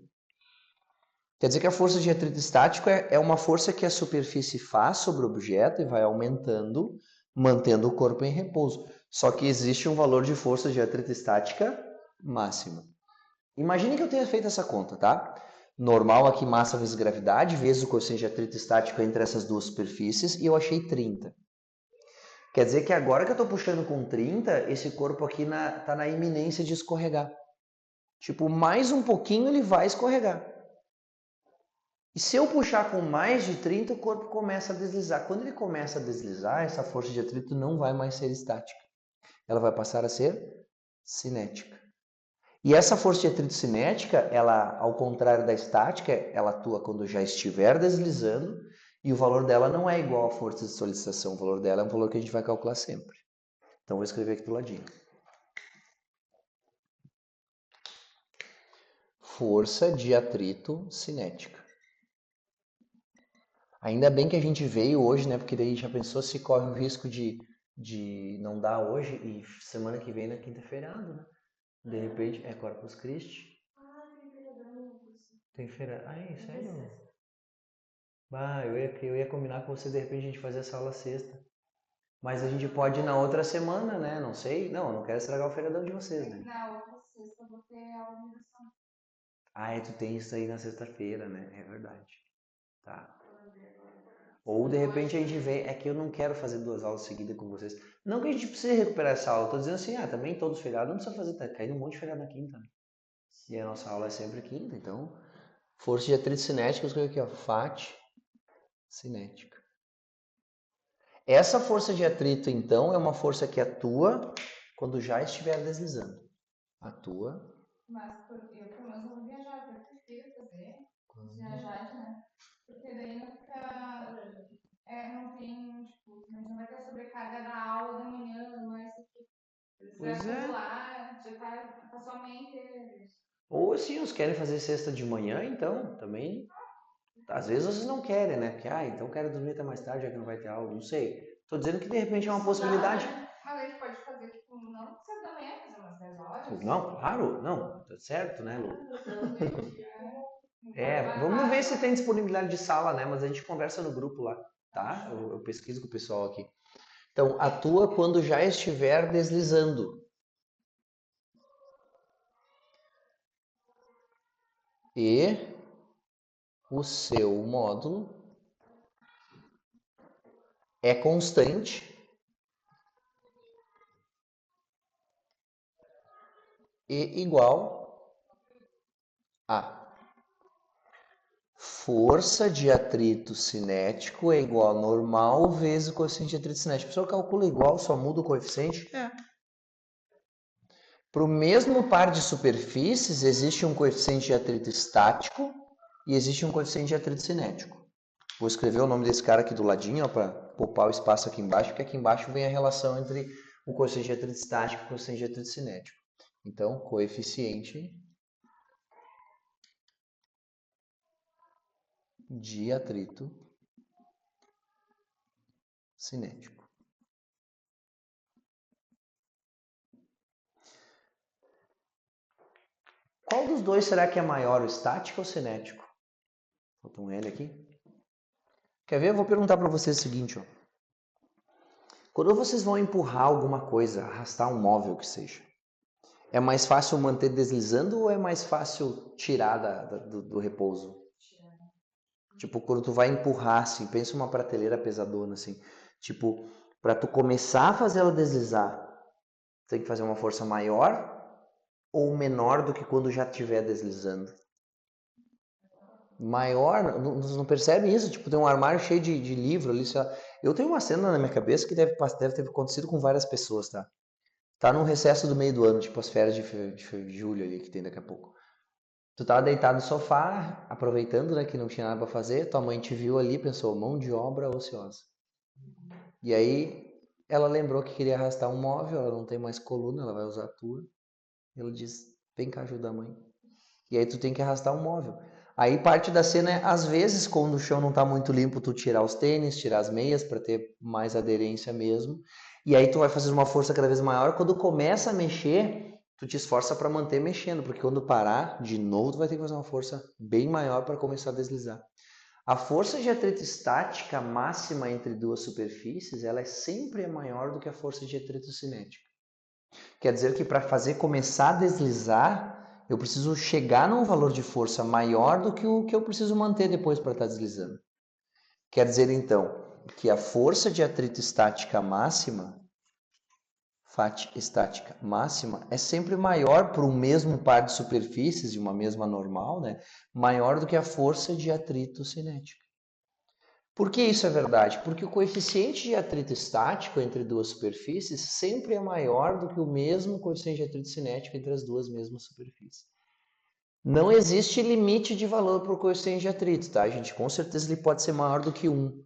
Quer dizer que a força de atrito estático é uma força que a superfície faz sobre o objeto e vai aumentando, mantendo o corpo em repouso. Só que existe um valor de força de atrito estática máxima. Imagine que eu tenha feito essa conta, tá? Normal aqui, massa vezes gravidade, vezes o coeficiente de atrito estático entre essas duas superfícies, e eu achei 30. Quer dizer que agora que eu estou puxando com 30, esse corpo aqui está na iminência de escorregar. Tipo, mais um pouquinho ele vai escorregar. E se eu puxar com mais de 30, o corpo começa a deslizar. Quando ele começa a deslizar, essa força de atrito não vai mais ser estática. Ela vai passar a ser cinética. E essa força de atrito cinética, ela, ao contrário da estática, ela atua quando já estiver deslizando E o valor dela não é igual à força de solicitação, o valor dela é um valor que a gente vai calcular sempre. Então vou escrever aqui do ladinho. Força de atrito cinética. Ainda bem que a gente veio hoje, né? Porque daí já pensou se corre o risco de não dar hoje e semana que vem na quinta é feriado, né? De repente é Corpus Christi. Tem feriadão. Tem feira. Ai, sério? Ah, eu ia combinar com você de repente a gente fazer essa aula sexta. Mas a gente pode ir na outra semana, né? Não sei. Não, eu não quero estragar o feriadão de vocês, né? Na outra sexta eu vou ter aula de universal. Ah, tu tem isso aí na sexta-feira, né? É verdade. Tá. Ou de repente a gente vem. É que eu não quero fazer 2 aulas seguidas com vocês. Não que a gente precise recuperar essa aula. Eu tô dizendo assim, também todos os feriados não precisa fazer. Tá caindo um monte de feriado na quinta, né? E a nossa aula é sempre quinta, então. Força de atrito cinética, eu escrevo aqui, ó. FAT cinética. Essa força de atrito, então, é uma força que atua quando já estiver deslizando. Atua. Mas eu, pelo menos, não vou viajar, eu prefiro fazer os viajados, né? Porque daí não fica. Não tem, tipo, não vai ter a sobrecarga da aula da manhã, não é isso aqui. Você vai fazer lá, já tá sua mente. Ou assim, uns querem fazer sexta de manhã, então, também. Às vezes vocês não querem, né? Porque, então quero dormir até mais tarde, já que não vai ter aula, não sei. Tô dizendo que de repente é uma possibilidade. Mas a gente pode fazer, tipo, não precisa da manhã, fazer umas 10 horas. Não, claro, não, tá certo, né, Lu? Vamos ver se tem disponibilidade de sala, né? Mas a gente conversa no grupo lá, tá? Eu pesquiso com o pessoal aqui. Então, atua quando já estiver deslizando. E o seu módulo é constante e igual a força de atrito cinético é igual a normal vezes o coeficiente de atrito cinético. A pessoa calcula igual, só muda o coeficiente? Para o mesmo par de superfícies, existe um coeficiente de atrito estático e existe um coeficiente de atrito cinético. Vou escrever o nome desse cara aqui do ladinho, para poupar o espaço aqui embaixo, porque aqui embaixo vem a relação entre o coeficiente de atrito estático e o coeficiente de atrito cinético. Então, coeficiente de atrito cinético. Qual dos dois será que é maior, o estático ou o cinético? Falta um L aqui. Quer ver? Eu vou perguntar para vocês o seguinte, ó. Quando vocês vão empurrar alguma coisa, arrastar um móvel que seja, é mais fácil manter deslizando ou é mais fácil tirar do repouso? Tipo, quando tu vai empurrar, assim, pensa uma prateleira pesadona, assim. Tipo, para tu começar a fazer ela deslizar, tem que fazer uma força maior ou menor do que quando já estiver deslizando? Maior, não percebe isso? Tipo, tem um armário cheio de livro ali, sei lá. Eu tenho uma cena na minha cabeça que deve ter acontecido com várias pessoas, tá? Tá num recesso do meio do ano, tipo as férias de julho ali que tem daqui a pouco. Tu tava deitado no sofá, aproveitando, né, que não tinha nada pra fazer, tua mãe te viu ali, pensou, mão de obra ociosa. E aí ela lembrou que queria arrastar um móvel, ela não tem mais coluna, ela vai usar a tua. E ela diz, vem cá ajudar a mãe. E aí tu tem que arrastar um móvel. Aí parte da cena é, às vezes, quando o chão não tá muito limpo, tu tirar os tênis, tirar as meias para ter mais aderência mesmo. E aí tu vai fazer uma força cada vez maior. Quando começa a mexer, tu te esforça para manter mexendo, porque quando parar, de novo tu vai ter que fazer uma força bem maior para começar a deslizar. A força de atrito estática máxima entre duas superfícies, ela é sempre maior do que a força de atrito cinética. Quer dizer que para fazer começar a deslizar, eu preciso chegar num valor de força maior do que o que eu preciso manter depois para estar deslizando. Quer dizer então que a força de atrito estática máxima, FAT estática máxima, é sempre maior para um mesmo par de superfícies de uma mesma normal, né? Maior do que a força de atrito cinética. Por que isso é verdade? Porque o coeficiente de atrito estático entre duas superfícies sempre é maior do que o mesmo coeficiente de atrito cinético entre as duas mesmas superfícies. Não existe limite de valor para o coeficiente de atrito, tá, gente? Com certeza ele pode ser maior do que 1.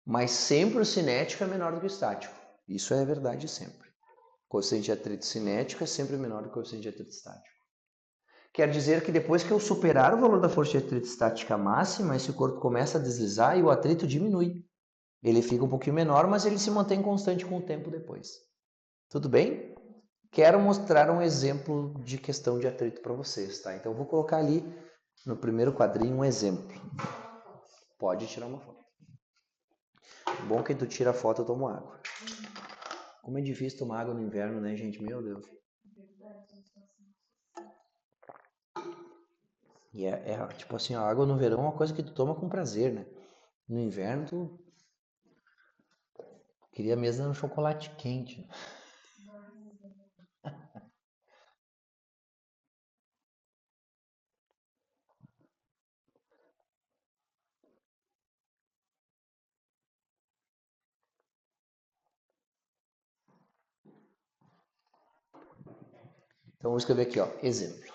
Mas sempre o cinético é menor do que o estático. Isso é verdade sempre. O coeficiente de atrito cinético é sempre menor do que o coeficiente de atrito estático. Quer dizer que depois que eu superar o valor da força de atrito estática máxima, esse corpo começa a deslizar e o atrito diminui. Ele fica um pouquinho menor, mas ele se mantém constante com o tempo depois. Tudo bem? Quero mostrar um exemplo de questão de atrito para vocês, tá? Então eu vou colocar ali no primeiro quadrinho um exemplo. Pode tirar uma foto. Bom que tu tira a foto, eu tomo água. Como é difícil tomar água no inverno, né, gente? Meu Deus. E tipo assim, a água no verão é uma coisa que tu toma com prazer, né? No inverno, tu queria mesmo um chocolate quente. Então, vou escrever aqui, ó, exemplo.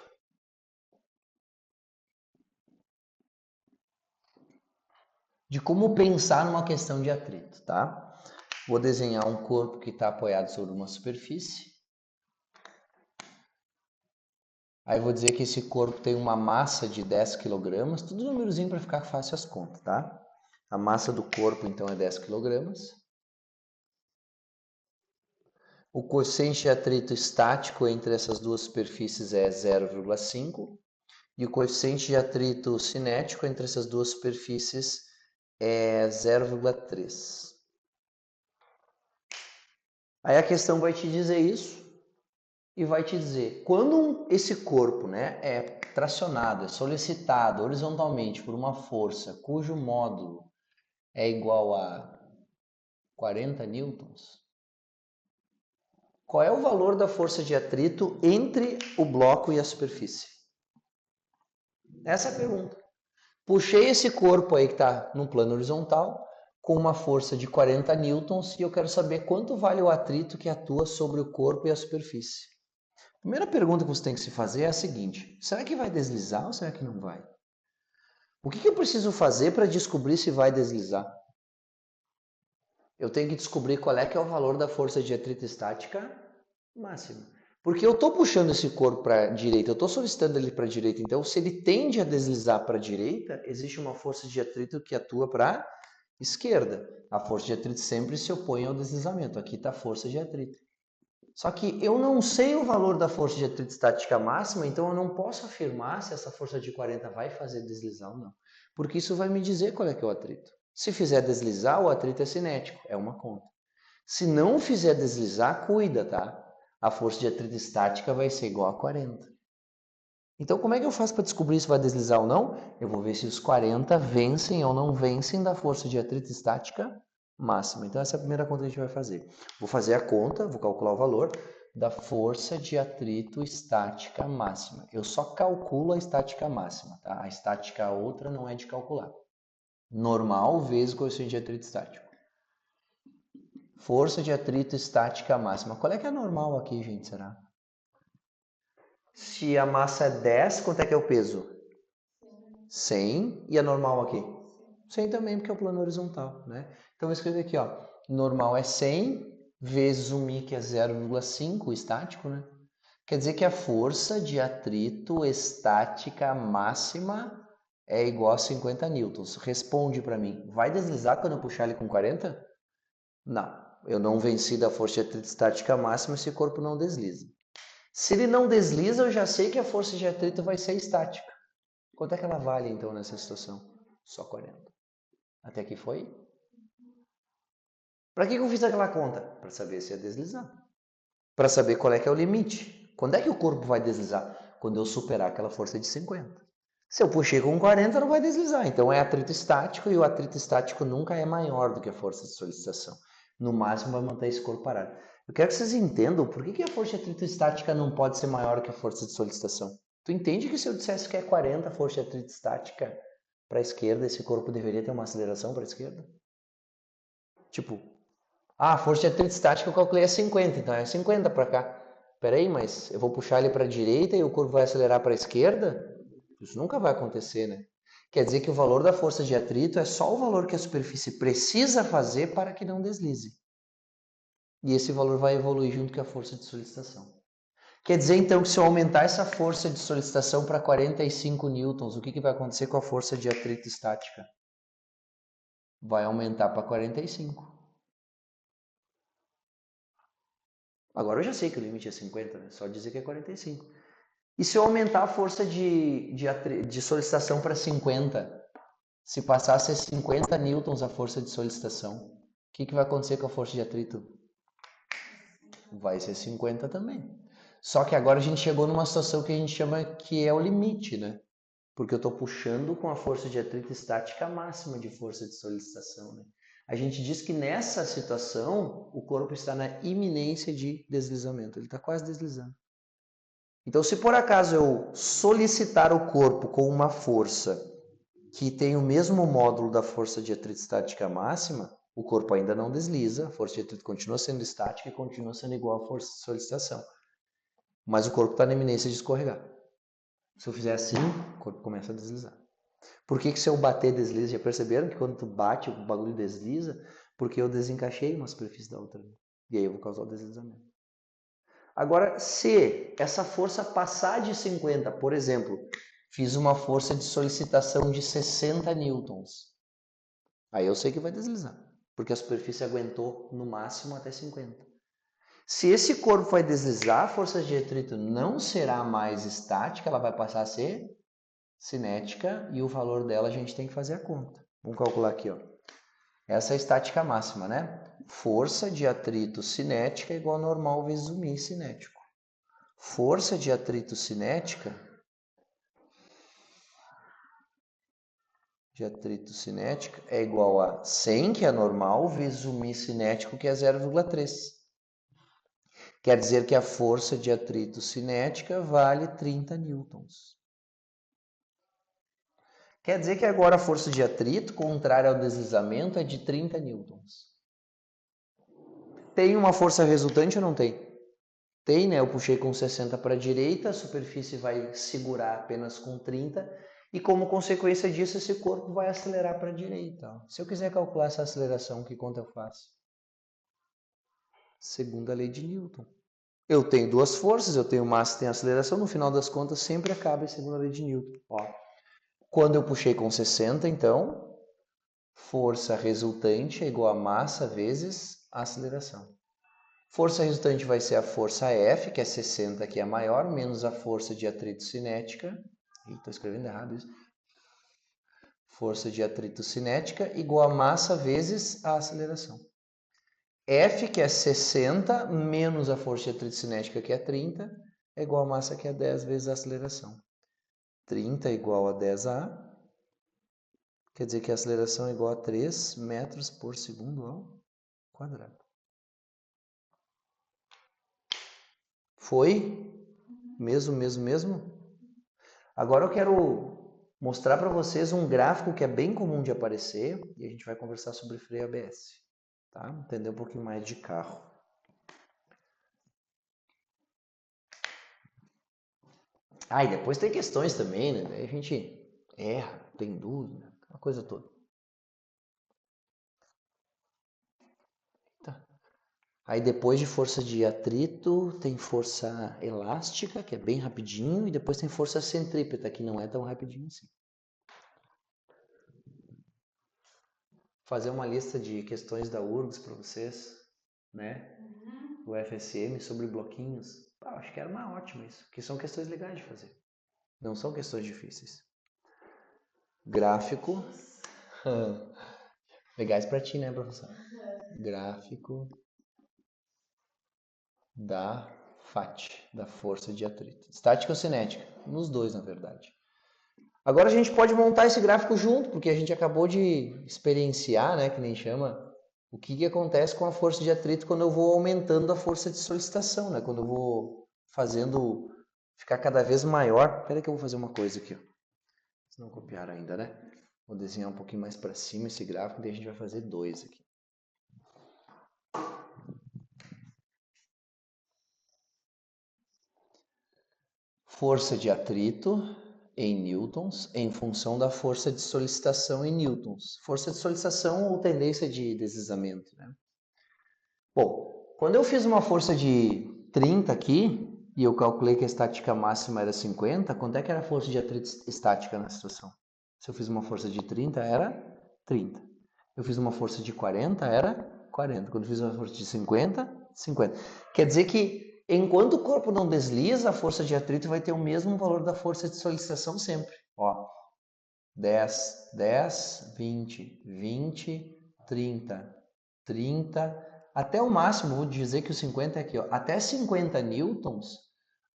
De como pensar numa questão de atrito, tá? Vou desenhar um corpo que está apoiado sobre uma superfície. Aí vou dizer que esse corpo tem uma massa de 10 kg, tudo númerozinho para ficar fácil as contas, tá? A massa do corpo, então, é 10 kg. O coeficiente de atrito estático entre essas duas superfícies é 0,5 e o coeficiente de atrito cinético entre essas duas superfícies é 0,3. Aí a questão vai te dizer isso e vai te dizer, quando esse corpo, né, é tracionado, é solicitado horizontalmente por uma força cujo módulo é igual a 40 newtons, qual é o valor da força de atrito entre o bloco e a superfície? Essa é a pergunta. Puxei esse corpo aí que está no plano horizontal com uma força de 40 newtons e eu quero saber quanto vale o atrito que atua sobre o corpo e a superfície. A primeira pergunta que você tem que se fazer é a seguinte: será que vai deslizar ou será que não vai? O que eu preciso fazer para descobrir se vai deslizar? Eu tenho que descobrir qual é que é o valor da força de atrito estática máxima. Porque eu estou puxando esse corpo para a direita, eu estou solicitando ele para a direita. Então, se ele tende a deslizar para a direita, existe uma força de atrito que atua para a esquerda. A força de atrito sempre se opõe ao deslizamento. Aqui está a força de atrito. Só que eu não sei o valor da força de atrito estática máxima, então eu não posso afirmar se essa força de 40 vai fazer deslizar ou não. Porque isso vai me dizer qual é que é o atrito. Se fizer deslizar, o atrito é cinético, é uma conta. Se não fizer deslizar, cuida, tá? A força de atrito estática vai ser igual a 40. Então, como é que eu faço para descobrir se vai deslizar ou não? Eu vou ver se os 40 vencem ou não vencem da força de atrito estática máxima. Então, essa é a primeira conta que a gente vai fazer. Vou fazer a conta, vou calcular o valor da força de atrito estática máxima. Eu só calculo a estática máxima, tá? A estática outra não é de calcular. Normal vezes o coeficiente de atrito estático. Força de atrito estática máxima. Qual é que é a normal aqui, gente, será? Se a massa é 10, quanto é que é o peso? 100. E a normal aqui? 100 também, porque é o plano horizontal, né? Então, eu vou escrever aqui, ó. Normal é 100 vezes o μ, que é 0,5, estático, né? Quer dizer que a força de atrito estática máxima é igual a 50 newtons. Responde para mim. Vai deslizar quando eu puxar ele com 40? Não. Eu não venci da força de atrito estática máxima, esse corpo não desliza. Se ele não desliza, eu já sei que a força de atrito vai ser estática. Quanto é que ela vale, então, nessa situação? Só 40. Até aqui foi? Para que eu fiz aquela conta? Para saber se ia deslizar. Para saber qual é que é o limite. Quando é que o corpo vai deslizar? Quando eu superar aquela força de 50. Se eu puxei com 40, não vai deslizar. Então é atrito estático e o atrito estático nunca é maior do que a força de solicitação. No máximo vai manter esse corpo parado. Eu quero que vocês entendam por que a força de atrito estática não pode ser maior que a força de solicitação. Tu entende que se eu dissesse que é 40 a força de atrito estática para a esquerda, esse corpo deveria ter uma aceleração para a esquerda? Tipo, a força de atrito estática eu calculei é 50, então é 50 para cá. Peraí, mas eu vou puxar ele para a direita e o corpo vai acelerar para a esquerda? Isso nunca vai acontecer, né? Quer dizer que o valor da força de atrito é só o valor que a superfície precisa fazer para que não deslize. E esse valor vai evoluir junto com a força de solicitação. Quer dizer, então, que se eu aumentar essa força de solicitação para 45 newtons, o que vai acontecer com a força de atrito estática? Vai aumentar para 45. Agora eu já sei que o limite é 50, né? Só dizer que é 45. E se eu aumentar a força de solicitação para 50? Se passar a ser 50 newtons a força de solicitação, o que vai acontecer com a força de atrito? Vai ser 50 também. Só que agora a gente chegou numa situação que a gente chama que é o limite, né? Porque eu estou puxando com a força de atrito estática máxima de força de solicitação, né? A gente diz que nessa situação o corpo está na iminência de deslizamento, ele está quase deslizando. Então, se por acaso eu solicitar o corpo com uma força que tem o mesmo módulo da força de atrito estática máxima, o corpo ainda não desliza, a força de atrito continua sendo estática e continua sendo igual à força de solicitação. Mas o corpo está na iminência de escorregar. Se eu fizer assim, o corpo começa a deslizar. Por que se eu bater desliza? Já perceberam que quando tu bate o bagulho desliza? Porque eu desencaixei uma superfície da outra. E aí eu vou causar o deslizamento. Agora, se essa força passar de 50, por exemplo, fiz uma força de solicitação de 60 newtons, aí eu sei que vai deslizar, porque a superfície aguentou no máximo até 50. Se esse corpo vai deslizar, a força de atrito não será mais estática, ela vai passar a ser cinética e o valor dela a gente tem que fazer a conta. Vamos calcular aqui, ó. Essa é a estática máxima, né? Força de atrito cinética igual a normal vezes o μ cinético. Força de atrito cinética é igual a 100, que é normal, vezes o μ cinético, que é 0,3. Quer dizer que a força de atrito cinética vale 30 newtons. Quer dizer que agora a força de atrito, contrária ao deslizamento, é de 30 newtons. Tem uma força resultante ou não tem? Tem, né? Eu puxei com 60 para a direita, a superfície vai segurar apenas com 30 e como consequência disso esse corpo vai acelerar para a direita. Se eu quiser calcular essa aceleração, que conta eu faço? Segunda lei de Newton. Eu tenho duas forças, eu tenho massa e tenho aceleração, no final das contas sempre acaba em segunda lei de Newton. Ó, quando eu puxei com 60, então, força resultante é igual a massa vezes a aceleração. Força resultante vai ser a força F, que é 60, que é maior, menos a força de atrito cinética. Estou escrevendo errado isso. Força de atrito cinética igual a massa vezes a aceleração. F, que é 60, menos a força de atrito cinética, que é 30, é igual a massa, que é 10 vezes a aceleração. 30 é igual a 10A, quer dizer que a aceleração é igual a 3 metros por segundo ao quadrado. Foi? Mesmo? Agora eu quero mostrar para vocês um gráfico que é bem comum de aparecer e a gente vai conversar sobre freio ABS, tá? Entender um pouquinho mais de carro. Ah, e depois tem questões também, né? Daí a gente erra, tem dúvida, aquela coisa toda. Tá. Aí depois de força de atrito, tem força elástica, que é bem rapidinho, e depois tem força centrípeta, que não é tão rapidinho assim. Fazer uma lista de questões da URGS para vocês, né? O FSM sobre bloquinhos. Acho que era uma ótima isso, porque são questões legais de fazer. Não são questões difíceis. Gráfico. Legais para ti, né, professor? Gráfico da FAT, da força de atrito. Estática ou cinética? Nos dois, na verdade. Agora a gente pode montar esse gráfico junto, porque a gente acabou de experienciar, né, que nem chama, o que acontece com a força de atrito quando eu vou aumentando a força de solicitação, né? Quando eu vou fazendo ficar cada vez maior. Espera que eu vou fazer uma coisa aqui, ó. Se não copiar ainda, né? Vou desenhar um pouquinho mais para cima esse gráfico e a gente vai fazer dois aqui. Força de atrito em newtons em função da força de solicitação em newtons. Força de solicitação ou tendência de deslizamento, né? Bom, quando eu fiz uma força de 30 aqui, e eu calculei que a estática máxima era 50, quanto é que era a força de atrito estática na situação? Se eu fiz uma força de 30, era 30. Eu fiz uma força de 40, era 40. Quando eu fiz uma força de 50, 50. Quer dizer que, enquanto o corpo não desliza, a força de atrito vai ter o mesmo valor da força de solicitação sempre. Ó, 10, 10, 20, 20, 30, 30... Até o máximo, vou dizer que o 50 é aqui, ó, até 50 newtons,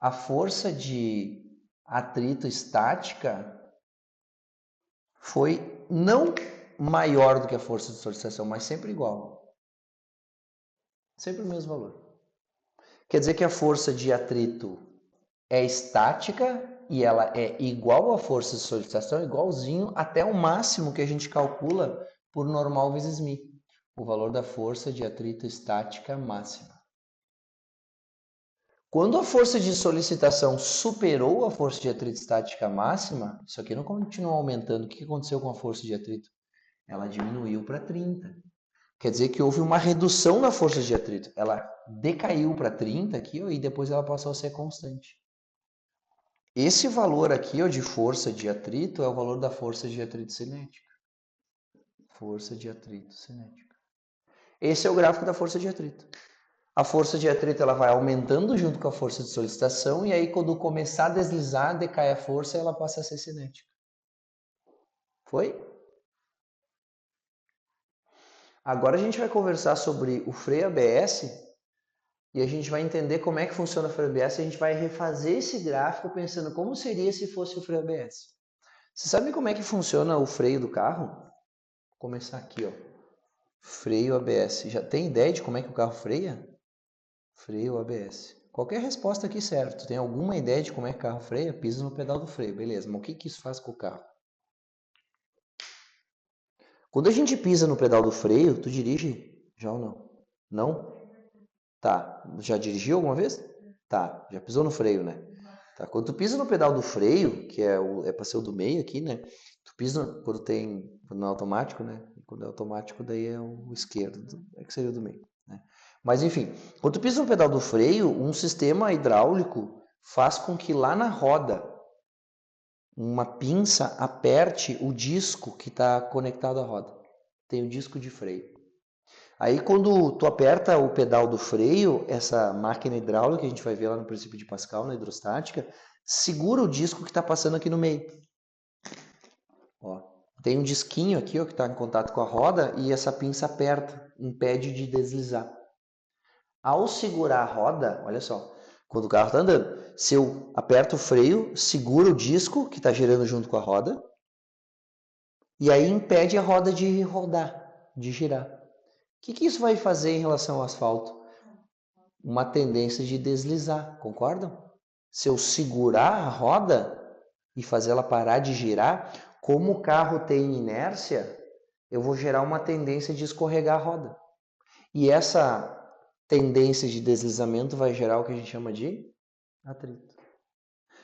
a força de atrito estática foi não maior do que a força de solicitação, mas sempre igual. Sempre o mesmo valor. Quer dizer que a força de atrito é estática e ela é igual à força de solicitação, igualzinho até o máximo que a gente calcula por normal vezes μ. O valor da força de atrito estática máxima. Quando a força de solicitação superou a força de atrito estática máxima, isso aqui não continua aumentando. O que aconteceu com a força de atrito? Ela diminuiu para 30. Quer dizer que houve uma redução na força de atrito. Ela decaiu para 30 aqui, ó, e depois ela passou a ser constante. Esse valor aqui, ó, de força de atrito é o valor da força de atrito cinética. Força de atrito cinética. Esse é o gráfico da força de atrito. A força de atrito ela vai aumentando junto com a força de solicitação e aí quando começar a deslizar, decai a força e ela passa a ser cinética. Foi? Agora a gente vai conversar sobre o freio ABS e a gente vai entender como é que funciona o freio ABS e a gente vai refazer esse gráfico pensando como seria se fosse o freio ABS. Você sabe como é que funciona o freio do carro? Vou começar aqui, ó. Freio ABS. Já tem ideia de como é que o carro freia? Freio ABS. Qualquer resposta aqui serve. Tu tem alguma ideia de como é que o carro freia? Pisa no pedal do freio, beleza. Mas o que isso faz com o carro? Quando a gente pisa no pedal do freio, tu dirige? Já ou não? Não? Tá. Já dirigiu alguma vez? Tá. Já pisou no freio, né? Tá. Quando tu pisa no pedal do freio, que é para ser o do meio aqui, né? Tu pisa quando não é automático, né? Quando é automático, daí é o esquerdo, é que seria o do meio, né? Mas enfim, quando tu pisa no pedal do freio, um sistema hidráulico faz com que lá na roda uma pinça aperte o disco que está conectado à roda. Tem o disco de freio. Aí quando tu aperta o pedal do freio, essa máquina hidráulica que a gente vai ver lá no princípio de Pascal, na hidrostática, segura o disco que está passando aqui no meio. Ó, tem um disquinho aqui, ó, que está em contato com a roda e essa pinça aperta, impede de deslizar. Ao segurar a roda, olha só, quando o carro está andando, se eu aperto o freio, segura o disco que está girando junto com a roda e aí impede a roda de rodar, de girar. O que isso vai fazer em relação ao asfalto? Uma tendência de deslizar, concordam? Se eu segurar a roda e fazer ela parar de girar, como o carro tem inércia, eu vou gerar uma tendência de escorregar a roda. E essa tendência de deslizamento vai gerar o que a gente chama de atrito.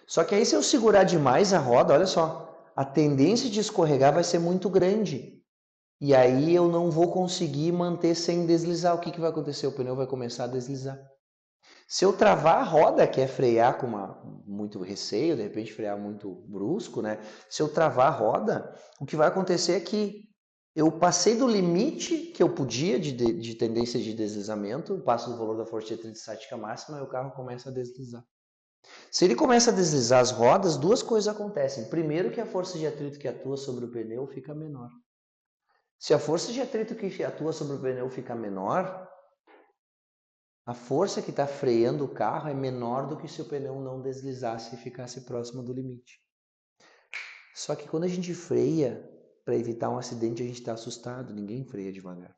Só que aí se eu segurar demais a roda, olha só, a tendência de escorregar vai ser muito grande. E aí eu não vou conseguir manter sem deslizar. O que vai acontecer? O pneu vai começar a deslizar. Se eu travar a roda, que é frear com muito receio, de repente frear muito brusco, né? Se eu travar a roda, o que vai acontecer é que eu passei do limite que eu podia de tendência de deslizamento, passo do valor da força de atrito estática máxima e o carro começa a deslizar. Se ele começa a deslizar as rodas, duas coisas acontecem. Primeiro, que a força de atrito que atua sobre o pneu fica menor. Se a força de atrito que atua sobre o pneu fica menor, a força que está freando o carro é menor do que se o pneu não deslizasse e ficasse próximo do limite. Só que quando a gente freia para evitar um acidente, a gente está assustado, ninguém freia devagar.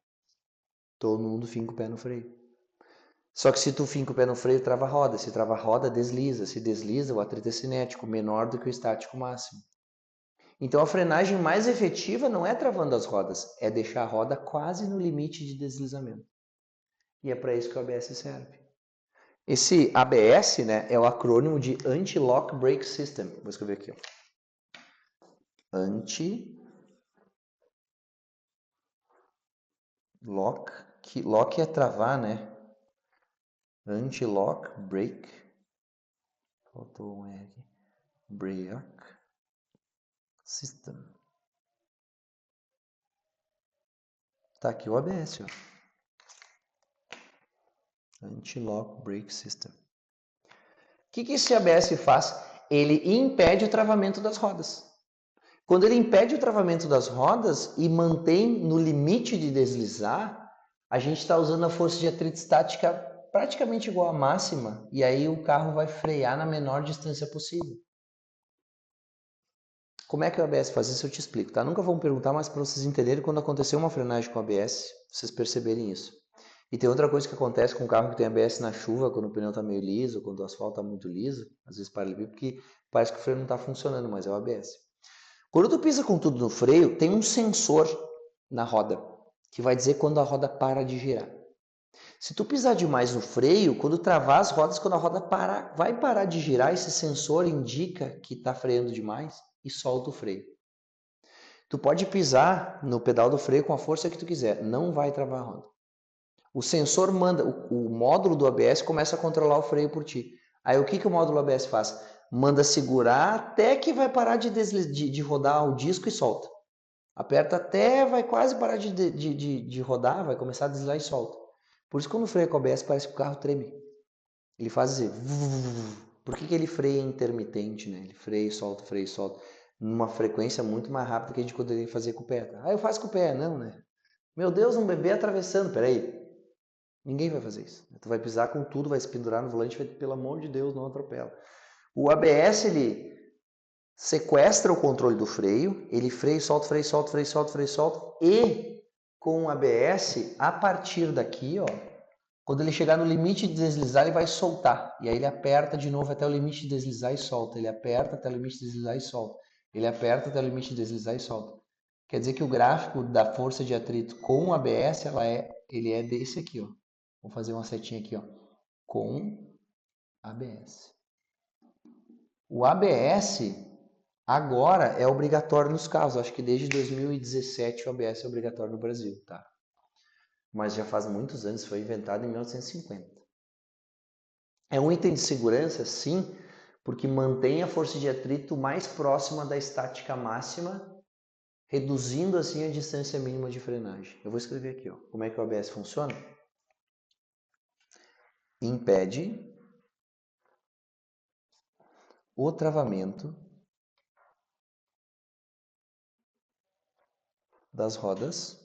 Todo mundo finca o pé no freio. Só que se tu finca o pé no freio, trava a roda. Se trava a roda, desliza. Se desliza, o atrito é cinético, menor do que o estático máximo. Então a frenagem mais efetiva não é travando as rodas, é deixar a roda quase no limite de deslizamento. E é para isso que o ABS serve. Esse ABS, né, é o acrônimo de Anti-Lock Brake System. Vou escrever aqui, ó. Anti-lock, que lock é travar, né? Anti-lock brake, faltou um R aqui, brake system. Tá aqui o ABS, ó. Anti-lock brake system. O que esse ABS faz? Ele impede o travamento das rodas. Quando ele impede o travamento das rodas e mantém no limite de deslizar, a gente está usando a força de atrito estática praticamente igual à máxima, e aí o carro vai frear na menor distância possível. Como é que o ABS faz isso? Eu te explico, tá? Nunca vão perguntar, mas para vocês entenderem quando acontecer uma frenagem com ABS, vocês perceberem isso. E tem outra coisa que acontece com o carro que tem ABS na chuva, quando o pneu está meio liso, quando o asfalto está muito liso, às vezes para ele porque parece que o freio não está funcionando, mas é o ABS. Quando tu pisa com tudo no freio, tem um sensor na roda, que vai dizer quando a roda para de girar. Se tu pisar demais no freio, quando travar as rodas, quando a roda vai parar de girar, esse sensor indica que está freando demais e solta o freio. Tu pode pisar no pedal do freio com a força que tu quiser, não vai travar a roda. O sensor manda, o módulo do ABS começa a controlar o freio por ti. Aí o que o módulo ABS faz? Manda segurar até que vai parar de rodar o disco e solta. Aperta até vai quase parar de rodar, vai começar a deslizar e solta. Por isso quando freia com o ABS parece que o carro treme. Ele faz assim. Por que ele freia intermitente, né? Ele freia e solta, numa frequência muito mais rápida que a gente poderia fazer com o pé. Ah, eu faço com o pé, não, né? Meu Deus, um bebê atravessando, peraí. Ninguém vai fazer isso. Tu vai pisar com tudo, vai se pendurar no volante, vai, pelo amor de Deus, não atropela. O ABS, ele sequestra o controle do freio, ele freia, solta, freio, solta, freio, solta, freio, solta, e com o ABS, a partir daqui, ó, quando ele chegar no limite de deslizar, ele vai soltar. E aí ele aperta de novo até o limite de deslizar e solta. Ele aperta até o limite de deslizar e solta. Ele aperta até o limite de deslizar e solta. Quer dizer que o gráfico da força de atrito com o ABS, ele é desse aqui, ó. Vou fazer uma setinha aqui, ó. Com ABS. O ABS agora é obrigatório nos carros. Acho que desde 2017 o ABS é obrigatório no Brasil, tá? Mas já faz muitos anos, foi inventado em 1950. É um item de segurança, sim, porque mantém a força de atrito mais próxima da estática máxima, reduzindo assim a distância mínima de frenagem. Eu vou escrever aqui, ó. Como é que o ABS funciona? Impede o travamento das rodas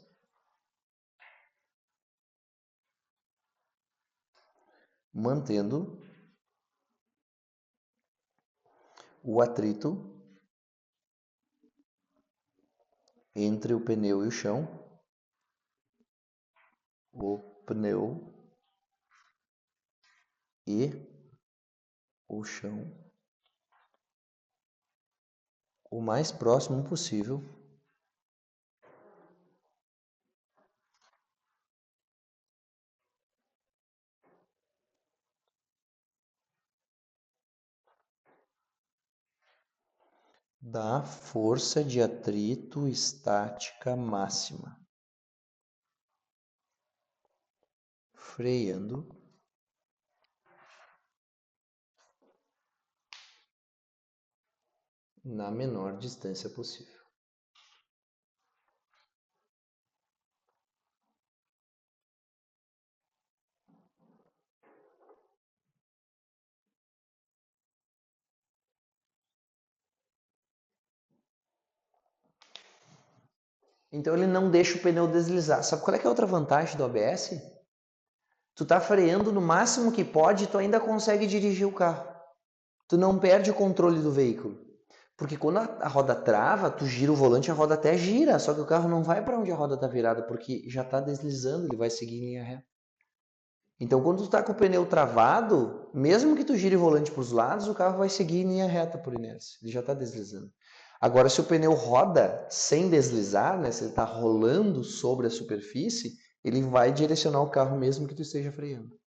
mantendo o atrito entre o pneu e o chão, o pneu e o chão o mais próximo possível da força de atrito estática máxima, freando na menor distância possível. Então ele não deixa o pneu deslizar. Sabe qual é que é a outra vantagem do ABS? Tu tá freando no máximo que pode e tu ainda consegue dirigir o carro. Tu não perde o controle do veículo. Porque quando a roda trava, tu gira o volante, a roda até gira, só que o carro não vai para onde a roda está virada, porque já está deslizando, ele vai seguir em linha reta. Então quando tu está com o pneu travado, mesmo que tu gire o volante para os lados, o carro vai seguir em linha reta por inércia, ele já está deslizando. Agora se o pneu roda sem deslizar, né, se ele está rolando sobre a superfície, ele vai direcionar o carro mesmo que tu esteja freando.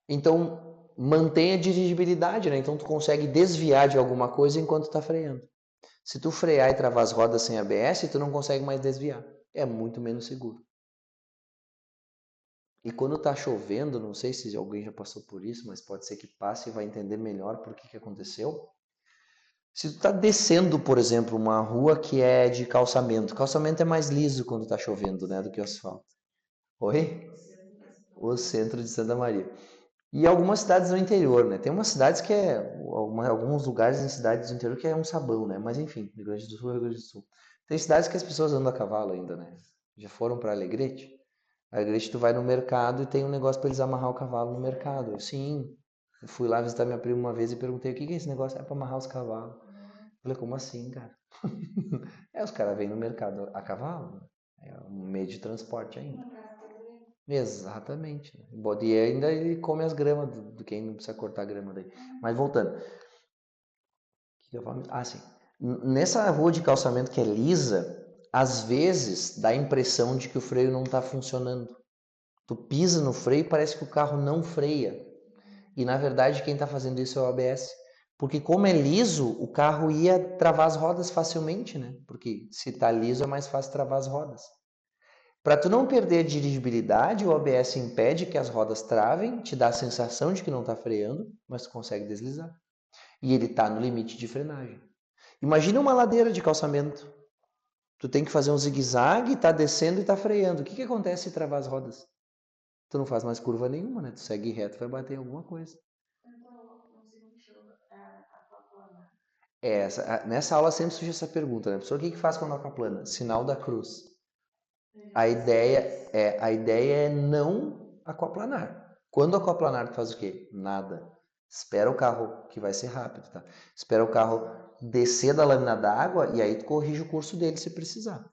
Então mantém a dirigibilidade, né? Então tu consegue desviar de alguma coisa enquanto está freando. Se tu frear e travar as rodas sem ABS, tu não consegue mais desviar. É muito menos seguro. E quando tá chovendo, não sei se alguém já passou por isso, mas pode ser que passe e vai entender melhor por que aconteceu. Se tu tá descendo, por exemplo, uma rua que é de calçamento. Calçamento é mais liso quando tá chovendo, né, do que o asfalto. Oi? O centro de Santa Maria. E algumas cidades do interior, né? Tem umas cidades que alguns lugares em cidades do interior que é um sabão, né? Mas enfim, Rio Grande do Sul, Rio Grande do Sul. Tem cidades que as pessoas andam a cavalo ainda, né? Já foram para Alegrete? Alegrete tu vai no mercado e tem um negócio para eles amarrar o cavalo no mercado. Sim. Eu fui lá visitar minha prima uma vez e perguntei o que é esse negócio? É para amarrar os cavalos. Eu falei, como assim, cara? Os caras vêm no mercado a cavalo. É um meio de transporte ainda. Exatamente. E ainda ele come as gramas do quem não precisa cortar a grama daí. Mas voltando. O que eu falo? Ah, sim. Nessa rua de calçamento que é lisa, às vezes dá a impressão de que o freio não está funcionando. Tu pisa no freio e parece que o carro não freia. E na verdade quem está fazendo isso é o ABS. Porque como é liso, o carro ia travar as rodas facilmente, né? Porque se está liso é mais fácil travar as rodas. Para tu não perder a dirigibilidade, o ABS impede que as rodas travem, te dá a sensação de que não está freando, mas tu consegue deslizar. E ele está no limite de frenagem. Imagina uma ladeira de calçamento. Tu tem que fazer um zigue-zague, tá descendo e tá freando. O que acontece se travar as rodas? Tu não faz mais curva nenhuma, né? Tu segue reto e vai bater em alguma coisa. Nessa aula sempre surge essa pergunta, né? Professor, o que faz quando aquaplana? Sinal da cruz. A ideia é não aquaplanar. Quando aquaplanar, tu faz o quê? Nada. Espera o carro, que vai ser rápido, tá? Espera o carro descer da lâmina d'água e aí tu corrige o curso dele se precisar.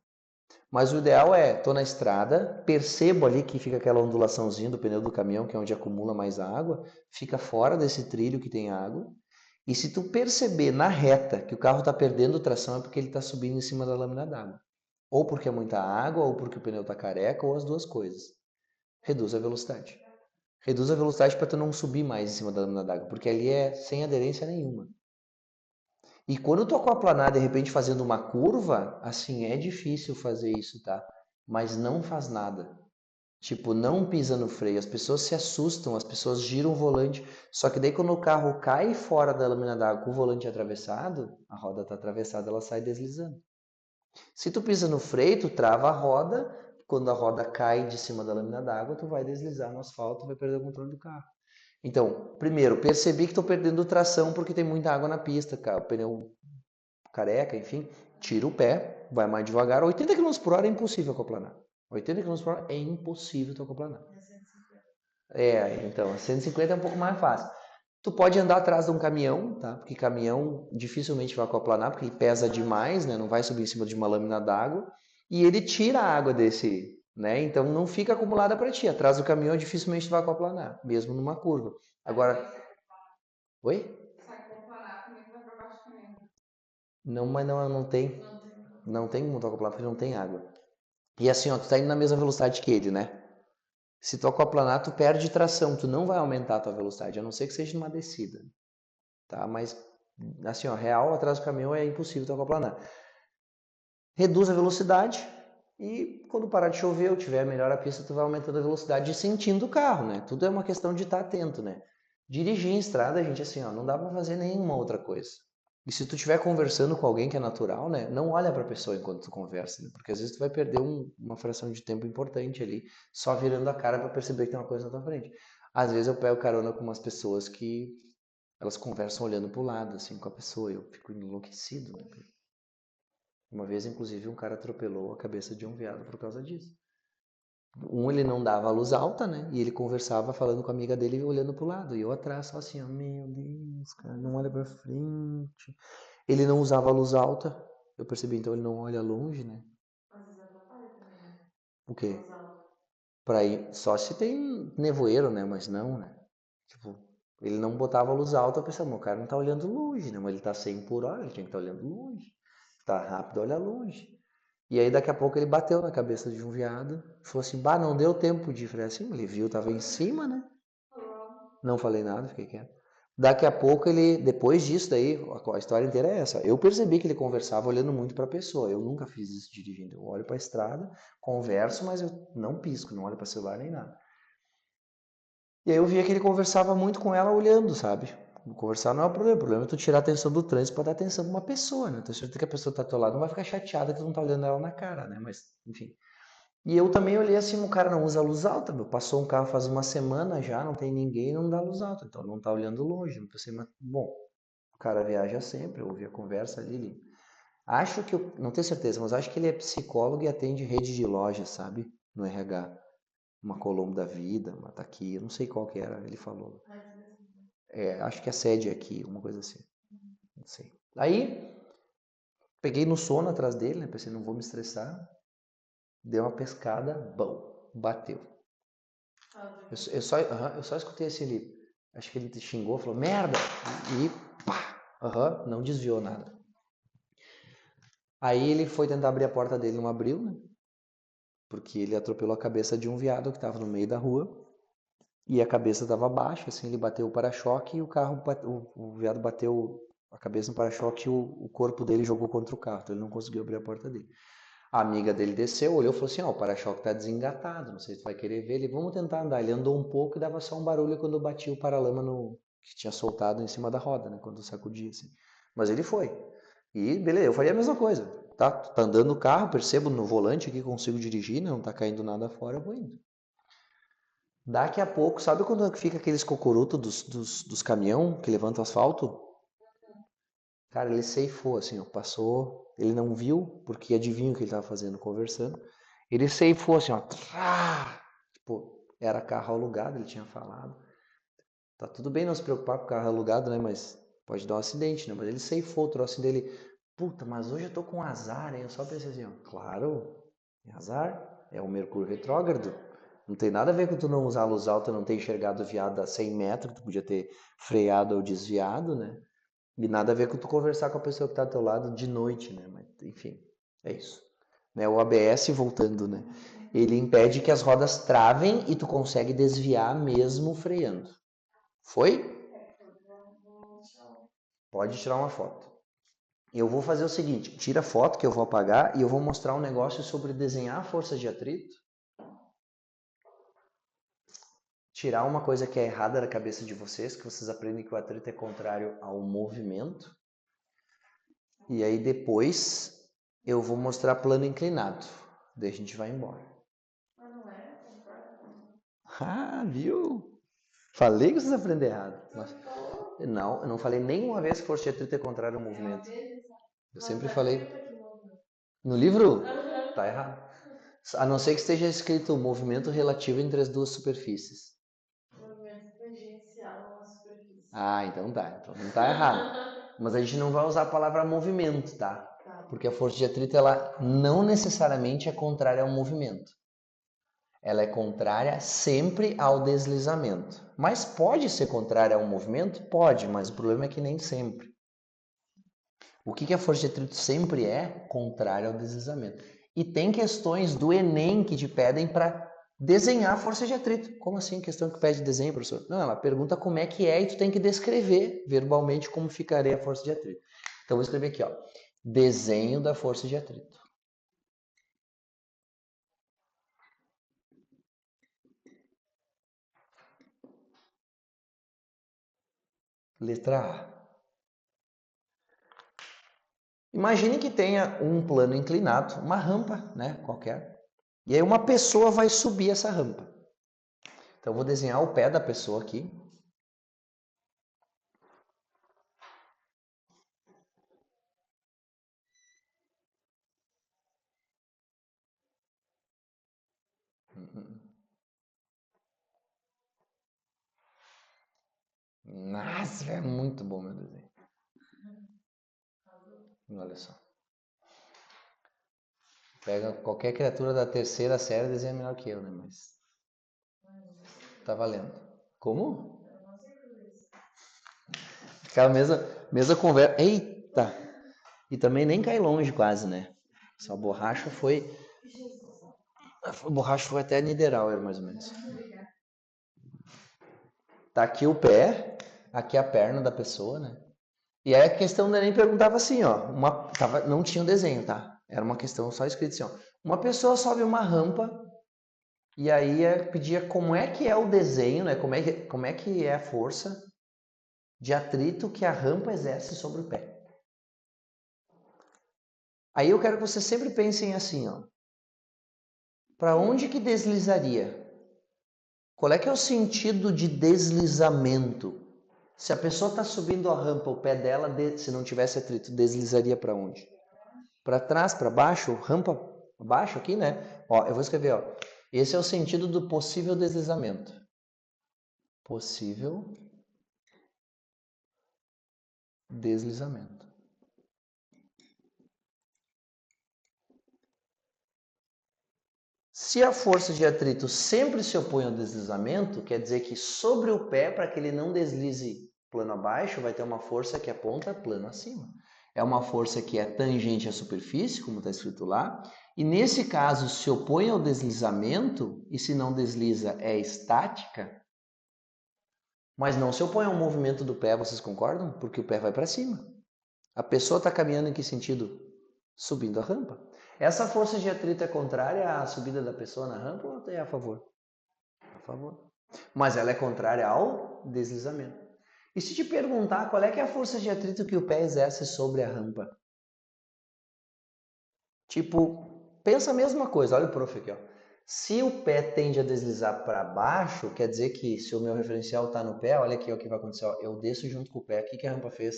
Mas o ideal é, tô na estrada, percebo ali que fica aquela ondulaçãozinha do pneu do caminhão, que é onde acumula mais água, fica fora desse trilho que tem água. E se tu perceber na reta que o carro está perdendo tração, é porque ele está subindo em cima da lâmina d'água. Ou porque é muita água, ou porque o pneu está careca, ou as duas coisas. Reduz a velocidade. Reduz a velocidade para tu não subir mais em cima da lâmina d'água, porque ali é sem aderência nenhuma. E quando tu aquaplanar, de repente fazendo uma curva, assim, é difícil fazer isso, tá? Mas não faz nada. Tipo, não pisa no freio. As pessoas se assustam, as pessoas giram o volante. Só que daí quando o carro cai fora da lâmina d'água com o volante atravessado, a roda está atravessada, ela sai deslizando. Se tu pisa no freio, tu trava a roda. Quando a roda cai de cima da lâmina d'água, tu vai deslizar no asfalto e vai perder o controle do carro. Então, primeiro, percebi que estou perdendo tração porque tem muita água na pista, cara. O pneu careca, enfim, tira o pé, vai mais devagar. 80 km por hora é impossível aquaplanar. 80 km por hora é impossível tu aquaplanar. Então, 150 é um pouco mais fácil. Tu pode andar atrás de um caminhão, tá? Porque caminhão dificilmente vai aquaplanar, porque ele pesa demais, né? Não vai subir em cima de uma lâmina d'água. E ele tira a água desse, né? Então não fica acumulada para ti. Atrás do caminhão dificilmente tu vai aquaplanar, mesmo numa curva. Agora, oi? Se aquaplanar também tu vai pra baixo do caminhão. Não, mas não tem. Não tem como tu aquaplanar porque não tem água. E assim, ó, tu tá indo na mesma velocidade que ele, né? Se tu aquaplanar, tu perde tração, tu não vai aumentar a tua velocidade, a não ser que seja numa descida, tá? Mas, assim, ó, real atrás do caminhão é impossível tu aquaplanar. Reduz a velocidade e quando parar de chover ou tiver melhor a pista, tu vai aumentando a velocidade e sentindo o carro, né? Tudo é uma questão de estar atento, né? Dirigir em estrada, gente, assim, ó, não dá pra fazer nenhuma outra coisa. E se tu estiver conversando com alguém que é natural, né, não olha para a pessoa enquanto tu conversa, né, porque às vezes tu vai perder uma fração de tempo importante ali, só virando a cara para perceber que tem uma coisa na tua frente. Às vezes eu pego carona com umas pessoas que elas conversam olhando pro lado, assim, com a pessoa, e eu fico enlouquecido, né? Uma vez, inclusive, um cara atropelou a cabeça de um veado por causa disso. Ele não dava a luz alta, né? E ele conversava falando com a amiga dele olhando pro lado. E eu atrás, só assim, ó, meu Deus, cara, não olha pra frente. Ele não usava a luz alta. Eu percebi, então ele não olha longe, né? Às vezes atrapalha também, né? O quê? Luz alta. Pra ir, só se tem nevoeiro, né? Mas não, né? Tipo, ele não botava a luz alta, eu pensava, o cara não tá olhando longe, né? Mas ele tá 100 por hora, ele tinha que estar olhando longe. Tá rápido, olha longe. E aí daqui a pouco ele bateu na cabeça de um veado. Falou assim, bah, não deu tempo de ir. Falei assim, ele viu, tava em cima, né? Não falei nada, fiquei quieto. Daqui a pouco ele, depois disso daí, a história inteira é essa. Eu percebi que ele conversava olhando muito para a pessoa. Eu nunca fiz isso dirigindo. Eu olho para a estrada, converso, mas eu não pisco, não olho para celular nem nada. E aí eu via que ele conversava muito com ela olhando, sabe? Conversar não é o problema é tu tirar a atenção do trânsito para dar atenção pra uma pessoa, né? Tenho certeza que a pessoa tá ao teu lado não vai ficar chateada que tu não tá olhando ela na cara, né? Mas, enfim. E eu também olhei assim, o cara não usa luz alta, meu. Passou um carro faz uma semana já, não tem ninguém, não dá luz alta. Então não tá olhando longe, não pensei, mas, bom, o cara viaja sempre, eu ouvi a conversa ali. Acho que, eu não tenho certeza, mas acho que ele é psicólogo e atende rede de lojas, sabe? No RH. Uma Colombo da Vida, uma tá aqui, eu não sei qual que era, ele falou. Acho que a sede é aqui, uma coisa assim. Não sei. Aí, peguei no sono atrás dele, né? Pensei, não vou me estressar. Deu uma pescada, bom, bateu. Eu só escutei assim, acho que ele te xingou, falou, merda! E pá! Não desviou nada. Aí ele foi tentar abrir a porta dele, não abriu, né? Porque ele atropelou a cabeça de um viado que estava no meio da rua. E a cabeça estava baixa, assim, ele bateu o para-choque e o viado bateu a cabeça no para-choque e o corpo dele jogou contra o carro, então ele não conseguiu abrir a porta dele. A amiga dele desceu, olhou e falou assim, ó, o para-choque tá desengatado, não sei se tu vai querer ver. Ele, vamos tentar andar. Ele andou um pouco e dava só um barulho quando batia o paralama que tinha soltado em cima da roda, né, quando sacudia, assim. Mas ele foi. E beleza, eu faria a mesma coisa. Tá andando no carro, percebo no volante aqui, consigo dirigir, não tá caindo nada fora, eu vou indo. Daqui a pouco, sabe quando fica aqueles cocorutos dos caminhão que levantam o asfalto? Cara, ele ceifou, assim, ó, passou, ele não viu, porque adivinha o que ele tava fazendo, conversando. Ele ceifou, assim, ó, tipo, era carro alugado, ele tinha falado. Tá tudo bem não se preocupar com o carro alugado, né, mas pode dar um acidente, né, mas ele ceifou o troço dele. Puta, mas hoje eu tô com azar, hein, eu só pensei assim, ó, claro, é azar, é o Mercúrio retrógrado. Não tem nada a ver com tu não usar a luz alta, não ter enxergado o viado a 100 metros, que tu podia ter freado ou desviado, né? E nada a ver com tu conversar com a pessoa que tá ao teu lado de noite, né? Mas, enfim, é isso. Né? O ABS, voltando, né? Ele impede que as rodas travem e tu consegue desviar mesmo freando. Foi? Pode tirar uma foto. Eu vou fazer o seguinte, tira a foto que eu vou apagar e eu vou mostrar um negócio sobre desenhar forças de atrito. Tirar uma coisa que é errada da cabeça de vocês, que vocês aprendem que o atrito é contrário ao movimento. E aí depois eu vou mostrar plano inclinado. Daí a gente vai embora. Ah, viu? Falei que vocês aprenderam errado. Mas, não, eu não falei nenhuma vez que força de atrito é contrário ao movimento. Eu sempre falei. No livro? Tá errado. A não ser que esteja escrito movimento relativo entre as duas superfícies. Movimento tangencial à superfície. Ah, então tá. Então não tá errado. Mas a gente não vai usar a palavra movimento, tá? Porque a força de atrito, ela não necessariamente é contrária ao movimento. Ela é contrária sempre ao deslizamento. Mas pode ser contrária ao movimento? Pode, mas o problema é que nem sempre. O que a força de atrito sempre é? Contrária ao deslizamento. E tem questões do Enem que te pedem para desenhar a força de atrito. Como assim questão que pede desenho, professor? Não, ela pergunta como é que é e tu tem que descrever verbalmente como ficaria a força de atrito. Então vou escrever aqui, ó. Desenho da força de atrito. Letra A. Imagine que tenha um plano inclinado, uma rampa, né, qualquer. E aí uma pessoa vai subir essa rampa. Então eu vou desenhar o pé da pessoa aqui. Nossa, é muito bom meu desenho. Olha só. Pega qualquer criatura da terceira série e desenha melhor que eu, né? Mas tá valendo. Como? Aquela mesma conversa. Eita! E também nem cai longe quase, né? Essa borracha foi... A borracha foi até Niederauer, mais ou menos. Tá aqui o pé. Aqui a perna da pessoa, né? E aí a questão do Enem perguntava assim, ó. Não tinha um desenho, tá? Era uma questão só escrita assim, ó. Uma pessoa sobe uma rampa e aí pedia como é que é o desenho, né? Como é que é a força de atrito que a rampa exerce sobre o pé. Aí eu quero que vocês sempre pensem assim, ó. Para onde que deslizaria? Qual é que é o sentido de deslizamento? Se a pessoa está subindo a rampa, o pé dela, se não tivesse atrito, deslizaria para onde? Para trás, para baixo, rampa abaixo aqui, né? Ó, eu vou escrever, ó. Esse é o sentido do possível deslizamento. Possível deslizamento. Se a força de atrito sempre se opõe ao deslizamento, quer dizer que sobre o pé, para que ele não deslize plano abaixo, vai ter uma força que aponta plano acima. É uma força que é tangente à superfície, como está escrito lá, e nesse caso se opõe ao deslizamento, e se não desliza é estática, mas não se opõe ao movimento do pé, vocês concordam? Porque o pé vai para cima. A pessoa está caminhando em que sentido? Subindo a rampa. Essa força de atrito é contrária à subida da pessoa na rampa ou é a favor? A favor. Mas ela é contrária ao deslizamento. E se te perguntar qual é que é a força de atrito que o pé exerce sobre a rampa? Tipo, pensa a mesma coisa. Olha o prof aqui, ó. Se o pé tende a deslizar para baixo, quer dizer que se o meu referencial está no pé, olha aqui o que vai acontecer. Ó. Eu desço junto com o pé. O que a rampa fez?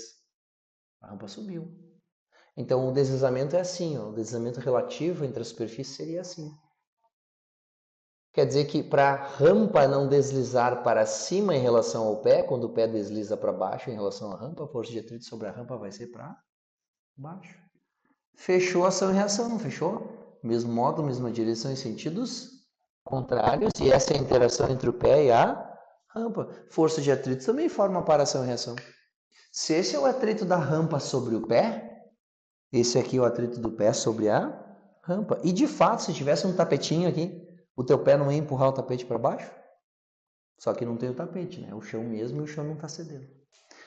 A rampa subiu. Então, o deslizamento é assim, ó, o deslizamento relativo entre a superfície seria assim. Quer dizer que para a rampa não deslizar para cima em relação ao pé, quando o pé desliza para baixo em relação à rampa, a força de atrito sobre a rampa vai ser para baixo. Fechou ação e reação, não fechou? Mesmo modo, mesma direção em sentidos contrários, e essa é a interação entre o pé e a rampa. Força de atrito também forma para ação e reação. Se esse é o atrito da rampa sobre o pé, esse aqui é o atrito do pé sobre a rampa. E de fato, se tivesse um tapetinho aqui, o teu pé não ia empurrar o tapete para baixo? Só que não tem o tapete, né? O chão mesmo e o chão não está cedendo.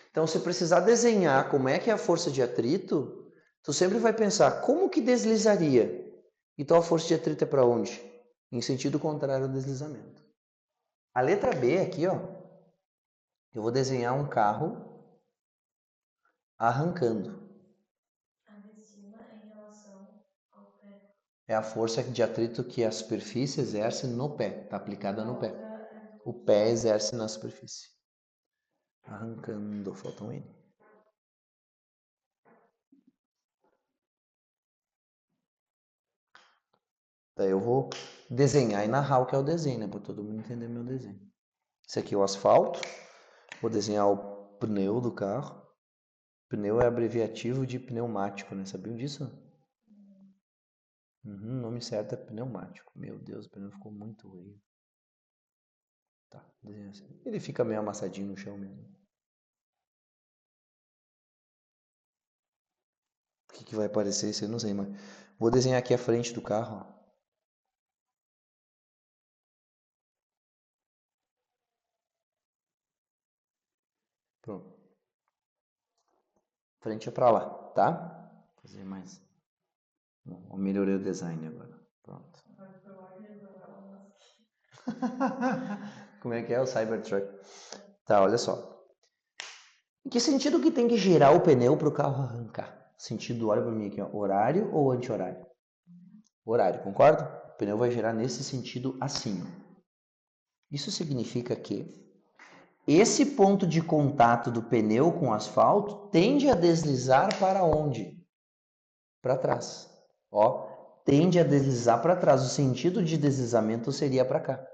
Então, se precisar desenhar como é que é a força de atrito, tu sempre vai pensar como que deslizaria. Então, a força de atrito é para onde? Em sentido contrário ao deslizamento. A letra B aqui, ó, eu vou desenhar um carro arrancando. É a força de atrito que a superfície exerce no pé, está aplicada no pé. O pé exerce na superfície. Arrancando, falta um N. Daí eu vou desenhar e narrar o que é o desenho, né? Para todo mundo entender meu desenho. Esse aqui é o asfalto. Vou desenhar o pneu do carro. Pneu é abreviativo de pneumático, né? Sabiam disso? O nome certo é pneumático. Meu Deus, o pneu ficou muito ruim. Tá, desenha assim. Ele fica meio amassadinho no chão mesmo. O que vai aparecer isso eu não sei, mas vou desenhar aqui a frente do carro, ó. Pronto. Frente é pra lá, tá? Vou fazer mais. Bom, eu melhorei o design agora. Pronto. Como é que é o Cybertruck? Tá, olha só. Em que sentido que tem que girar o pneu para o carro arrancar? Sentido, olha para mim aqui, ó, horário ou anti-horário? Horário, concorda? O pneu vai girar nesse sentido assim. Isso significa que esse ponto de contato do pneu com o asfalto tende a deslizar para onde? Para trás. Ó, tende a deslizar para trás. O sentido de deslizamento seria para cá.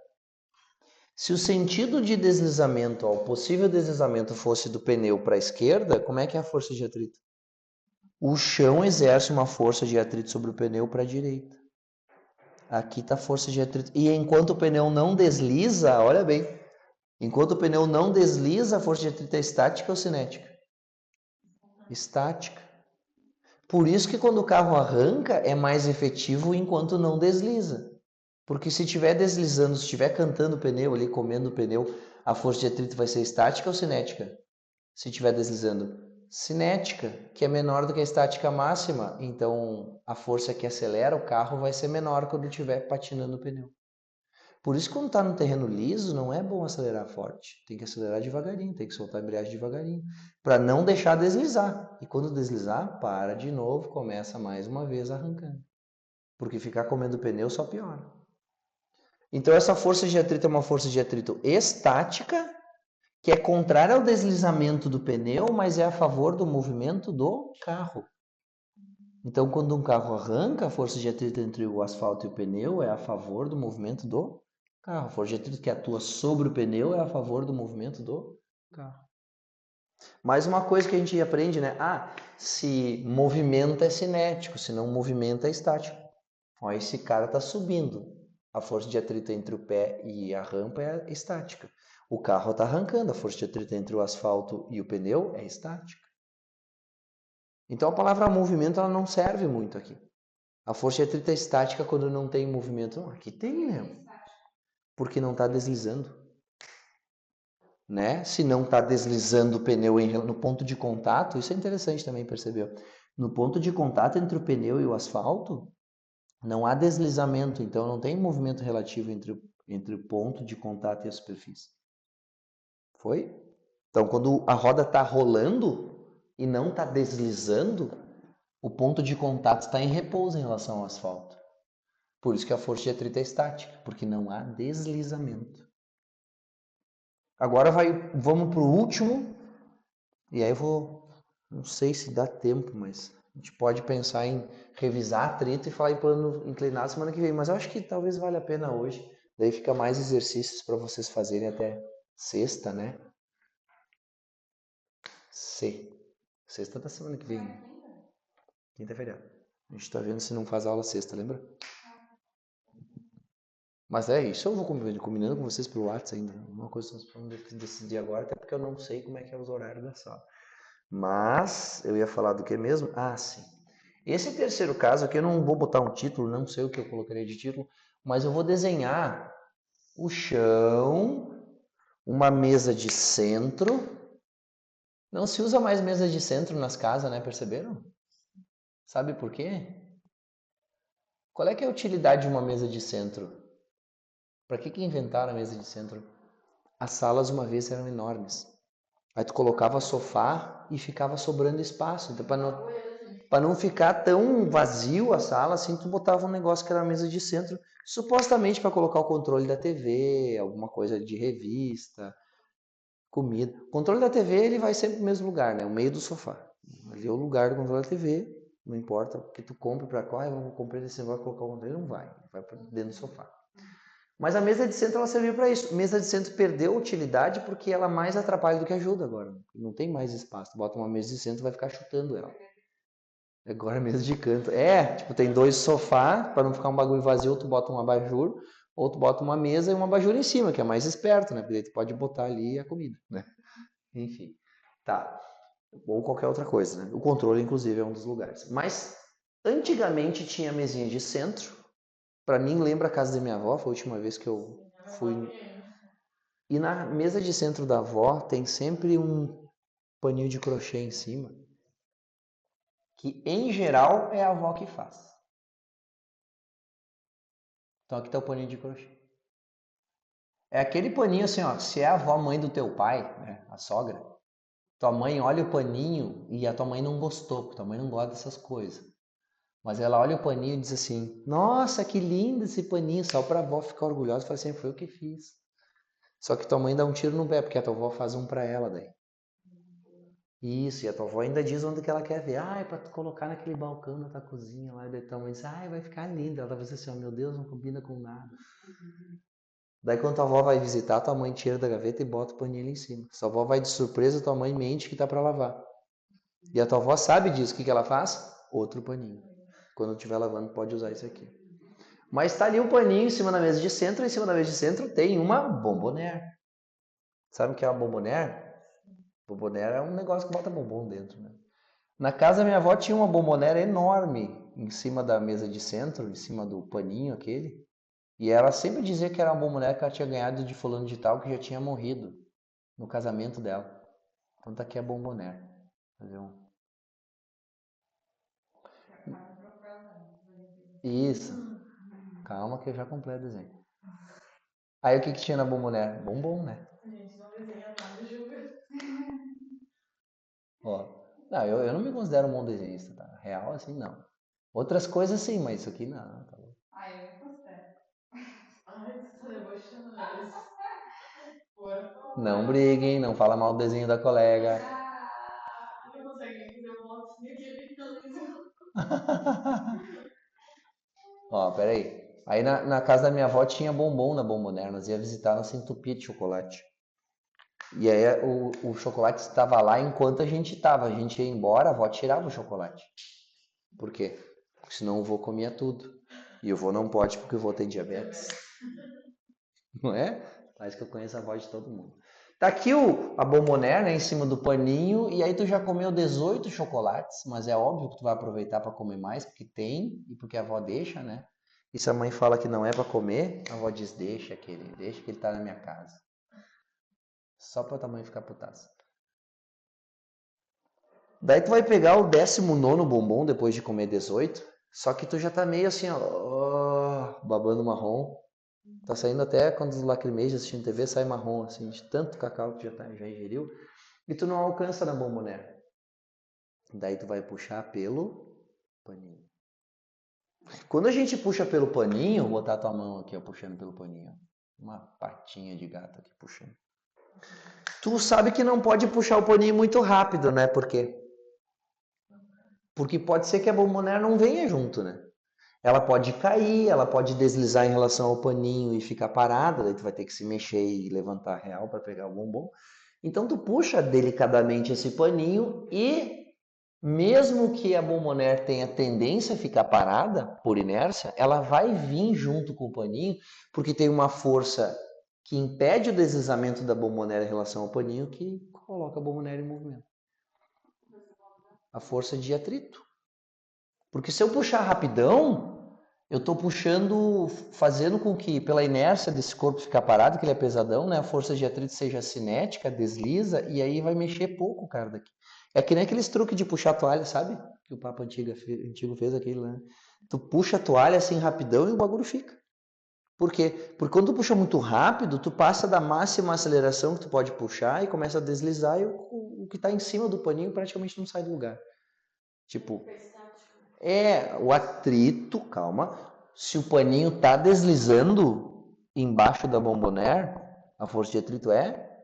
Se o sentido de deslizamento, ó, o possível deslizamento fosse do pneu para a esquerda, como é que é a força de atrito? O chão exerce uma força de atrito sobre o pneu para a direita. Aqui está a força de atrito. E enquanto o pneu não desliza, olha bem, enquanto o pneu não desliza, a força de atrito é estática ou cinética? Estática. Por isso que quando o carro arranca, é mais efetivo enquanto não desliza. Porque se estiver deslizando, se estiver cantando o pneu ali, comendo o pneu, a força de atrito vai ser estática ou cinética? se estiver deslizando? Cinética, que é menor do que a estática máxima, então a força que acelera o carro vai ser menor quando estiver patinando o pneu. Por isso, quando está no terreno liso, não é bom acelerar forte. Tem que acelerar devagarinho, tem que soltar a embreagem devagarinho, para não deixar deslizar. E quando deslizar, para de novo, começa mais uma vez arrancando. Porque ficar comendo pneu só piora. Então, essa força de atrito é uma força de atrito estática, que é contrária ao deslizamento do pneu, mas é a favor do movimento do carro. Então, quando um carro arranca, a força de atrito entre o asfalto e o pneu é a favor do movimento do carro. A força de atrito que atua sobre o pneu é a favor do movimento do carro. Mais uma coisa que a gente aprende, né? Se movimenta é cinético, se não movimenta é estático. Ó, esse cara está subindo. A força de atrito entre o pé e a rampa é estática. O carro está arrancando, a força de atrito entre o asfalto e o pneu é estática. Então a palavra movimento ela não serve muito aqui. A força de atrito é estática quando não tem movimento. Não, aqui tem, né? Porque não está deslizando. Né? Se não está deslizando o pneu no ponto de contato, isso é interessante também, percebeu? No ponto de contato entre o pneu e o asfalto, não há deslizamento, então não tem movimento relativo entre o ponto de contato e a superfície. Foi? Então, quando a roda está rolando e não está deslizando, o ponto de contato está em repouso em relação ao asfalto. Por isso que a força de atrito é estática, porque não há deslizamento. Agora vamos para o último, e aí não sei se dá tempo, mas a gente pode pensar em revisar atrito e falar em plano inclinado semana que vem, mas eu acho que talvez valha a pena hoje. Daí fica mais exercícios para vocês fazerem até sexta, né? Sexta da semana que vem. Quinta-feira. A gente tá vendo se não faz aula sexta, lembra? Mas é isso, eu vou combinando com vocês pelo WhatsApp ainda. Uma coisa que nós vamos decidir agora, até porque eu não sei como é que é os horários da sala. Mas eu ia falar do que mesmo? Sim. Esse terceiro caso aqui eu não vou botar um título, não sei o que eu colocaria de título, mas eu vou desenhar o chão, uma mesa de centro. Não se usa mais mesa de centro nas casas, né? Perceberam? Sabe por quê? Qual é que é a utilidade de uma mesa de centro? Para que inventaram a mesa de centro? As salas uma vez eram enormes. Aí tu colocava sofá e ficava sobrando espaço. Então, para não ficar tão vazio a sala, assim, tu botava um negócio que era a mesa de centro, supostamente para colocar o controle da TV, alguma coisa de revista, comida. O controle da TV, ele vai sempre no mesmo lugar, né? O meio do sofá. Ali é o lugar do controle da TV, não importa o que tu compre para qual, eu comprei esse negócio, colocar o controle, não vai para dentro do sofá. Mas a mesa de centro ela serviu para isso. A mesa de centro perdeu utilidade porque ela mais atrapalha do que ajuda agora. Não tem mais espaço. Tu bota uma mesa de centro, vai ficar chutando ela. Agora é mesa de canto. Tipo, tem 2 sofás, para não ficar um bagulho vazio, tu bota um abajur, ou tu bota uma mesa e um abajur em cima, que é mais esperto, né? Porque daí tu pode botar ali a comida, né? Enfim. Tá. Ou qualquer outra coisa, né? O controle, inclusive, é um dos lugares. Mas, antigamente tinha mesinha de centro. Para mim, lembra a casa da minha avó, foi a última vez que eu fui. E na mesa de centro da avó tem sempre um paninho de crochê em cima, que em geral é a avó que faz. Então aqui tá o paninho de crochê. É aquele paninho assim, ó, se é a avó mãe do teu pai, né, a sogra, tua mãe olha o paninho e a tua mãe não gostou, porque tua mãe não gosta dessas coisas. Mas ela olha o paninho e diz assim, nossa, que lindo esse paninho, só pra avó ficar orgulhosa e falar assim, foi eu que fiz. Só que tua mãe dá um tiro no pé, porque a tua avó faz um pra ela daí. Isso, e a tua avó ainda diz onde que ela quer ver. É pra tu colocar naquele balcão na tua cozinha lá. E daí tua mãe diz, vai ficar lindo. Ela vai dizer assim, meu Deus, não combina com nada. Daí quando tua avó vai visitar, tua mãe tira da gaveta e bota o paninho ali em cima. Se a avó vai de surpresa, tua mãe mente que tá pra lavar. E a tua avó sabe disso. O que ela faz? Outro paninho. Quando estiver lavando, pode usar isso aqui. Mas tá ali o paninho em cima da mesa de centro. E em cima da mesa de centro tem uma bombonière. Sabe o que é uma bombonière? Bombonière é um negócio que bota bombom dentro, né? Na casa da minha avó tinha uma bombonière enorme em cima da mesa de centro, em cima do paninho aquele. E ela sempre dizia que era uma bombonière que ela tinha ganhado de fulano de tal que já tinha morrido no casamento dela. Então tá aqui a bombonera. Fazer um... Isso. Calma que eu já completo o desenho. Aí o que tinha na bombonera? Bombom, né? A gente não desenha nada, julga. Ó. Não, eu não me considero um bom desenhista, tá? Real, assim, não. Outras coisas sim, mas isso aqui não. Tá bom. Eu me considero. Ai, tu tá debochando, né? Por favor. Não briguem, não fala mal do desenho da colega. Não consegue nem fazer o bloquinho que ele realizou. Ó, peraí. Aí na casa da minha avó tinha bombom na bombonera. Nós ia visitar, nós se entupia de chocolate. E aí o chocolate estava lá enquanto a gente estava. A gente ia embora, a avó tirava o chocolate. Por quê? Porque senão o vô comia tudo. E o vô não pode porque o vô tem diabetes. Não é? Acho que eu conheço a voz de todo mundo. Tá aqui a bombonera, né, em cima do paninho, e aí tu já comeu 18 chocolates, mas é óbvio que tu vai aproveitar para comer mais, porque tem e porque a avó deixa, né? E se a mãe fala que não é para comer, a avó diz, deixa que ele tá na minha casa. Só pra tua mãe ficar putaça. Daí tu vai pegar o 19º bombom depois de comer 18, só que tu já tá meio assim, ó, babando marrom. Tá saindo até quando os lacrimeja assistindo TV, sai marrom, assim, de tanto cacau que já ingeriu. E tu não alcança na bombonera. Daí tu vai puxar pelo paninho. Quando a gente puxa pelo paninho, vou botar tua mão aqui, ó, puxando pelo paninho. Uma patinha de gato aqui puxando. Tu sabe que não pode puxar o paninho muito rápido, né? Por quê? Porque pode ser que a bombonera não venha junto, né? Ela pode cair, ela pode deslizar em relação ao paninho e ficar parada, daí tu vai ter que se mexer e levantar real para pegar o bombom. Então tu puxa delicadamente esse paninho e mesmo que a bombonera tenha tendência a ficar parada por inércia, ela vai vir junto com o paninho, porque tem uma força que impede o deslizamento da bombonera em relação ao paninho que coloca a bombonera em movimento. A força de atrito. Porque se eu puxar rapidão, eu estou puxando, fazendo com que, pela inércia desse corpo ficar parado, que ele é pesadão, né, a força de atrito seja cinética, desliza, e aí vai mexer pouco o cara daqui. É que nem aqueles truques de puxar a toalha, sabe? Que o Papa Antigo fez aquele lá. Tu puxa a toalha assim rapidão e o bagulho fica. Por quê? Porque quando tu puxa muito rápido, tu passa da máxima aceleração que tu pode puxar e começa a deslizar e o que está em cima do paninho praticamente não sai do lugar. Tipo, o atrito, calma. Se o paninho tá deslizando embaixo da bombonera, a força de atrito é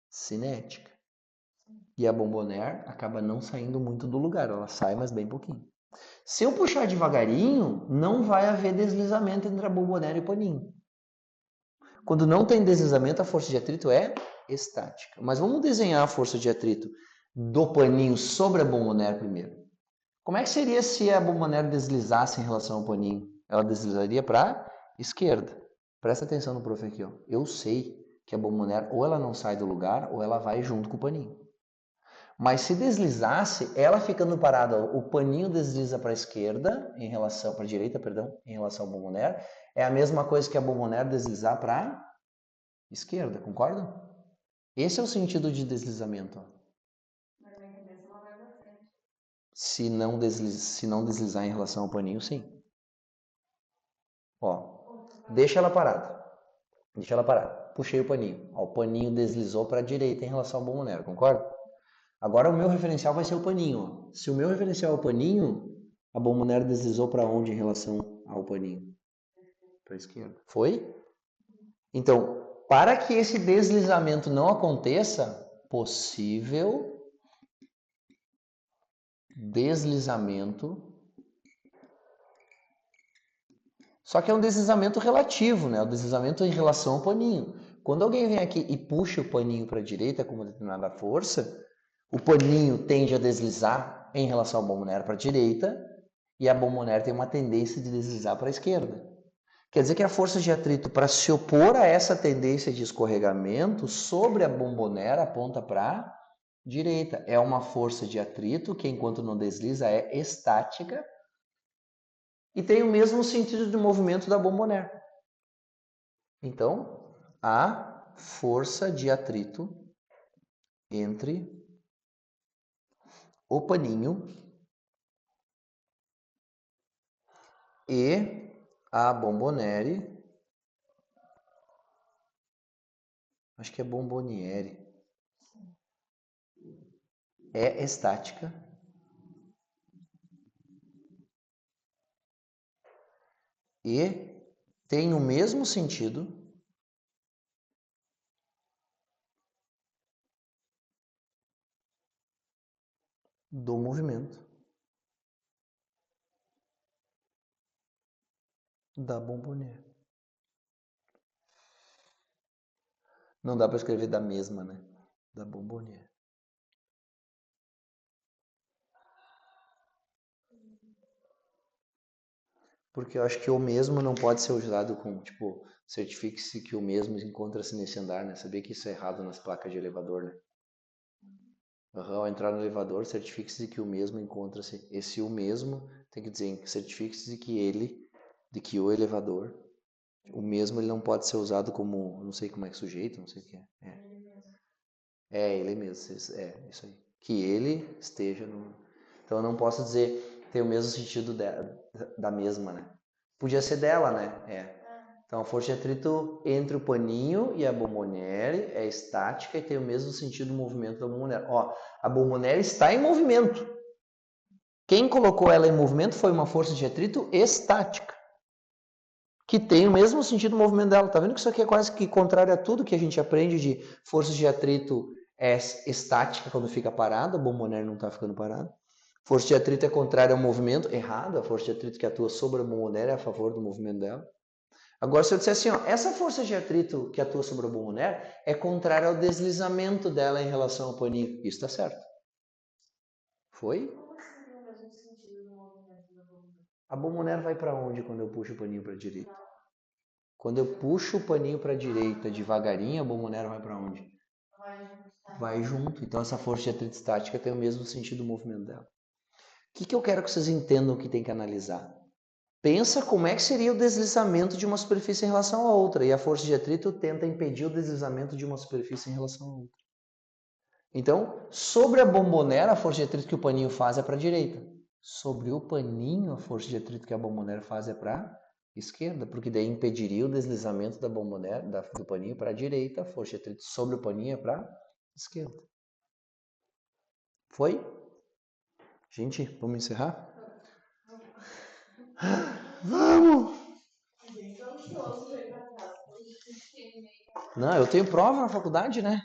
cinética. E a bombonera acaba não saindo muito do lugar, ela sai, mas bem pouquinho. Se eu puxar devagarinho, não vai haver deslizamento entre a bombonera e o paninho. Quando não tem deslizamento, a força de atrito é estática. Mas vamos desenhar a força de atrito do paninho sobre a bombonera primeiro. Como é que seria se a bombonera deslizasse em relação ao paninho? Ela deslizaria para a esquerda. Presta atenção no prof aqui. Ó. Eu sei que a bombonera ou ela não sai do lugar ou ela vai junto com o paninho. Mas se deslizasse, ela ficando parada, o paninho desliza para a esquerda, para a direita, perdão, em relação ao bombonera, é a mesma coisa que a bombonera deslizar para a esquerda, concordam? Esse é o sentido de deslizamento. Ó. Se não deslizar em relação ao paninho, sim. Ó, deixa ela parada. Deixa ela parada. Puxei o paninho. Ó, o paninho deslizou para a direita em relação ao bombonera, concorda? Agora o meu referencial vai ser o paninho. Ó. Se o meu referencial é o paninho, a bombonera deslizou para onde em relação ao paninho? Para a esquerda. Foi? Então, para que esse deslizamento não aconteça, possível deslizamento. Só que é um deslizamento relativo, né? O deslizamento em relação ao paninho. Quando alguém vem aqui e puxa o paninho para a direita com uma determinada força, o paninho tende a deslizar em relação à bombonera para a direita e a bombonera tem uma tendência de deslizar para a esquerda. Quer dizer que a força de atrito para se opor a essa tendência de escorregamento sobre a bombonera aponta para a direita. É uma força de atrito que, enquanto não desliza, é estática e tem o mesmo sentido de movimento da bombonera. Então, há força de atrito entre o paninho e a bomboniere, acho que é bomboniere, é estática e tem o mesmo sentido do movimento da bomboniere. Não dá para escrever da mesma, né? Da bomboniere. Porque eu acho que o mesmo não pode ser usado com, tipo, certifique-se que o mesmo encontra-se nesse andar, né? Sabia que isso é errado nas placas de elevador, né? Ao entrar no elevador, certifique-se de que o mesmo encontra-se. Esse o mesmo tem que dizer, certifique-se de que ele, de que o elevador, o mesmo ele não pode ser usado como, não sei como é que sujeito, não sei o que é. Ele mesmo, isso aí. Que ele esteja no... Então eu não posso dizer tem o mesmo sentido da mesma, né? Podia ser dela, né? Então a força de atrito entre o paninho e a bomboniere é estática e tem o mesmo sentido do movimento da bomboniere. Ó, a bomboniere está em movimento. Quem colocou ela em movimento foi uma força de atrito estática, que tem o mesmo sentido do movimento dela. Tá vendo que isso aqui é quase que contrário a tudo que a gente aprende de força de atrito estática quando fica parada, a bomboniere não está ficando parada. Força de atrito é contrária ao movimento, errado. A força de atrito que atua sobre a bomboniere é a favor do movimento dela. Agora, se eu disser assim, ó, essa força de atrito que atua sobre a bomboniere é contrária ao deslizamento dela em relação ao paninho. Isso está certo. Foi? Como assim tem o mesmo sentido do movimento da bomboniere? A bomboniere vai para onde quando eu puxo o paninho para a direita? Quando eu puxo o paninho para a direita devagarinho, a bomboniere vai para onde? Vai junto. Então essa força de atrito estática tem o mesmo sentido do movimento dela. O que eu quero que vocês entendam que tem que analisar? Pensa como é que seria o deslizamento de uma superfície em relação à outra, e a força de atrito tenta impedir o deslizamento de uma superfície em relação à outra. Então, sobre a bomboniere, a força de atrito que o paninho faz é para a direita. Sobre o paninho, a força de atrito que a bomboniere faz é para a esquerda, porque daí impediria o deslizamento da bomboniere, do paninho para a direita, a força de atrito sobre o paninho é para a esquerda. Foi? Gente, vamos encerrar? Vamos! Não, eu tenho prova na faculdade, né?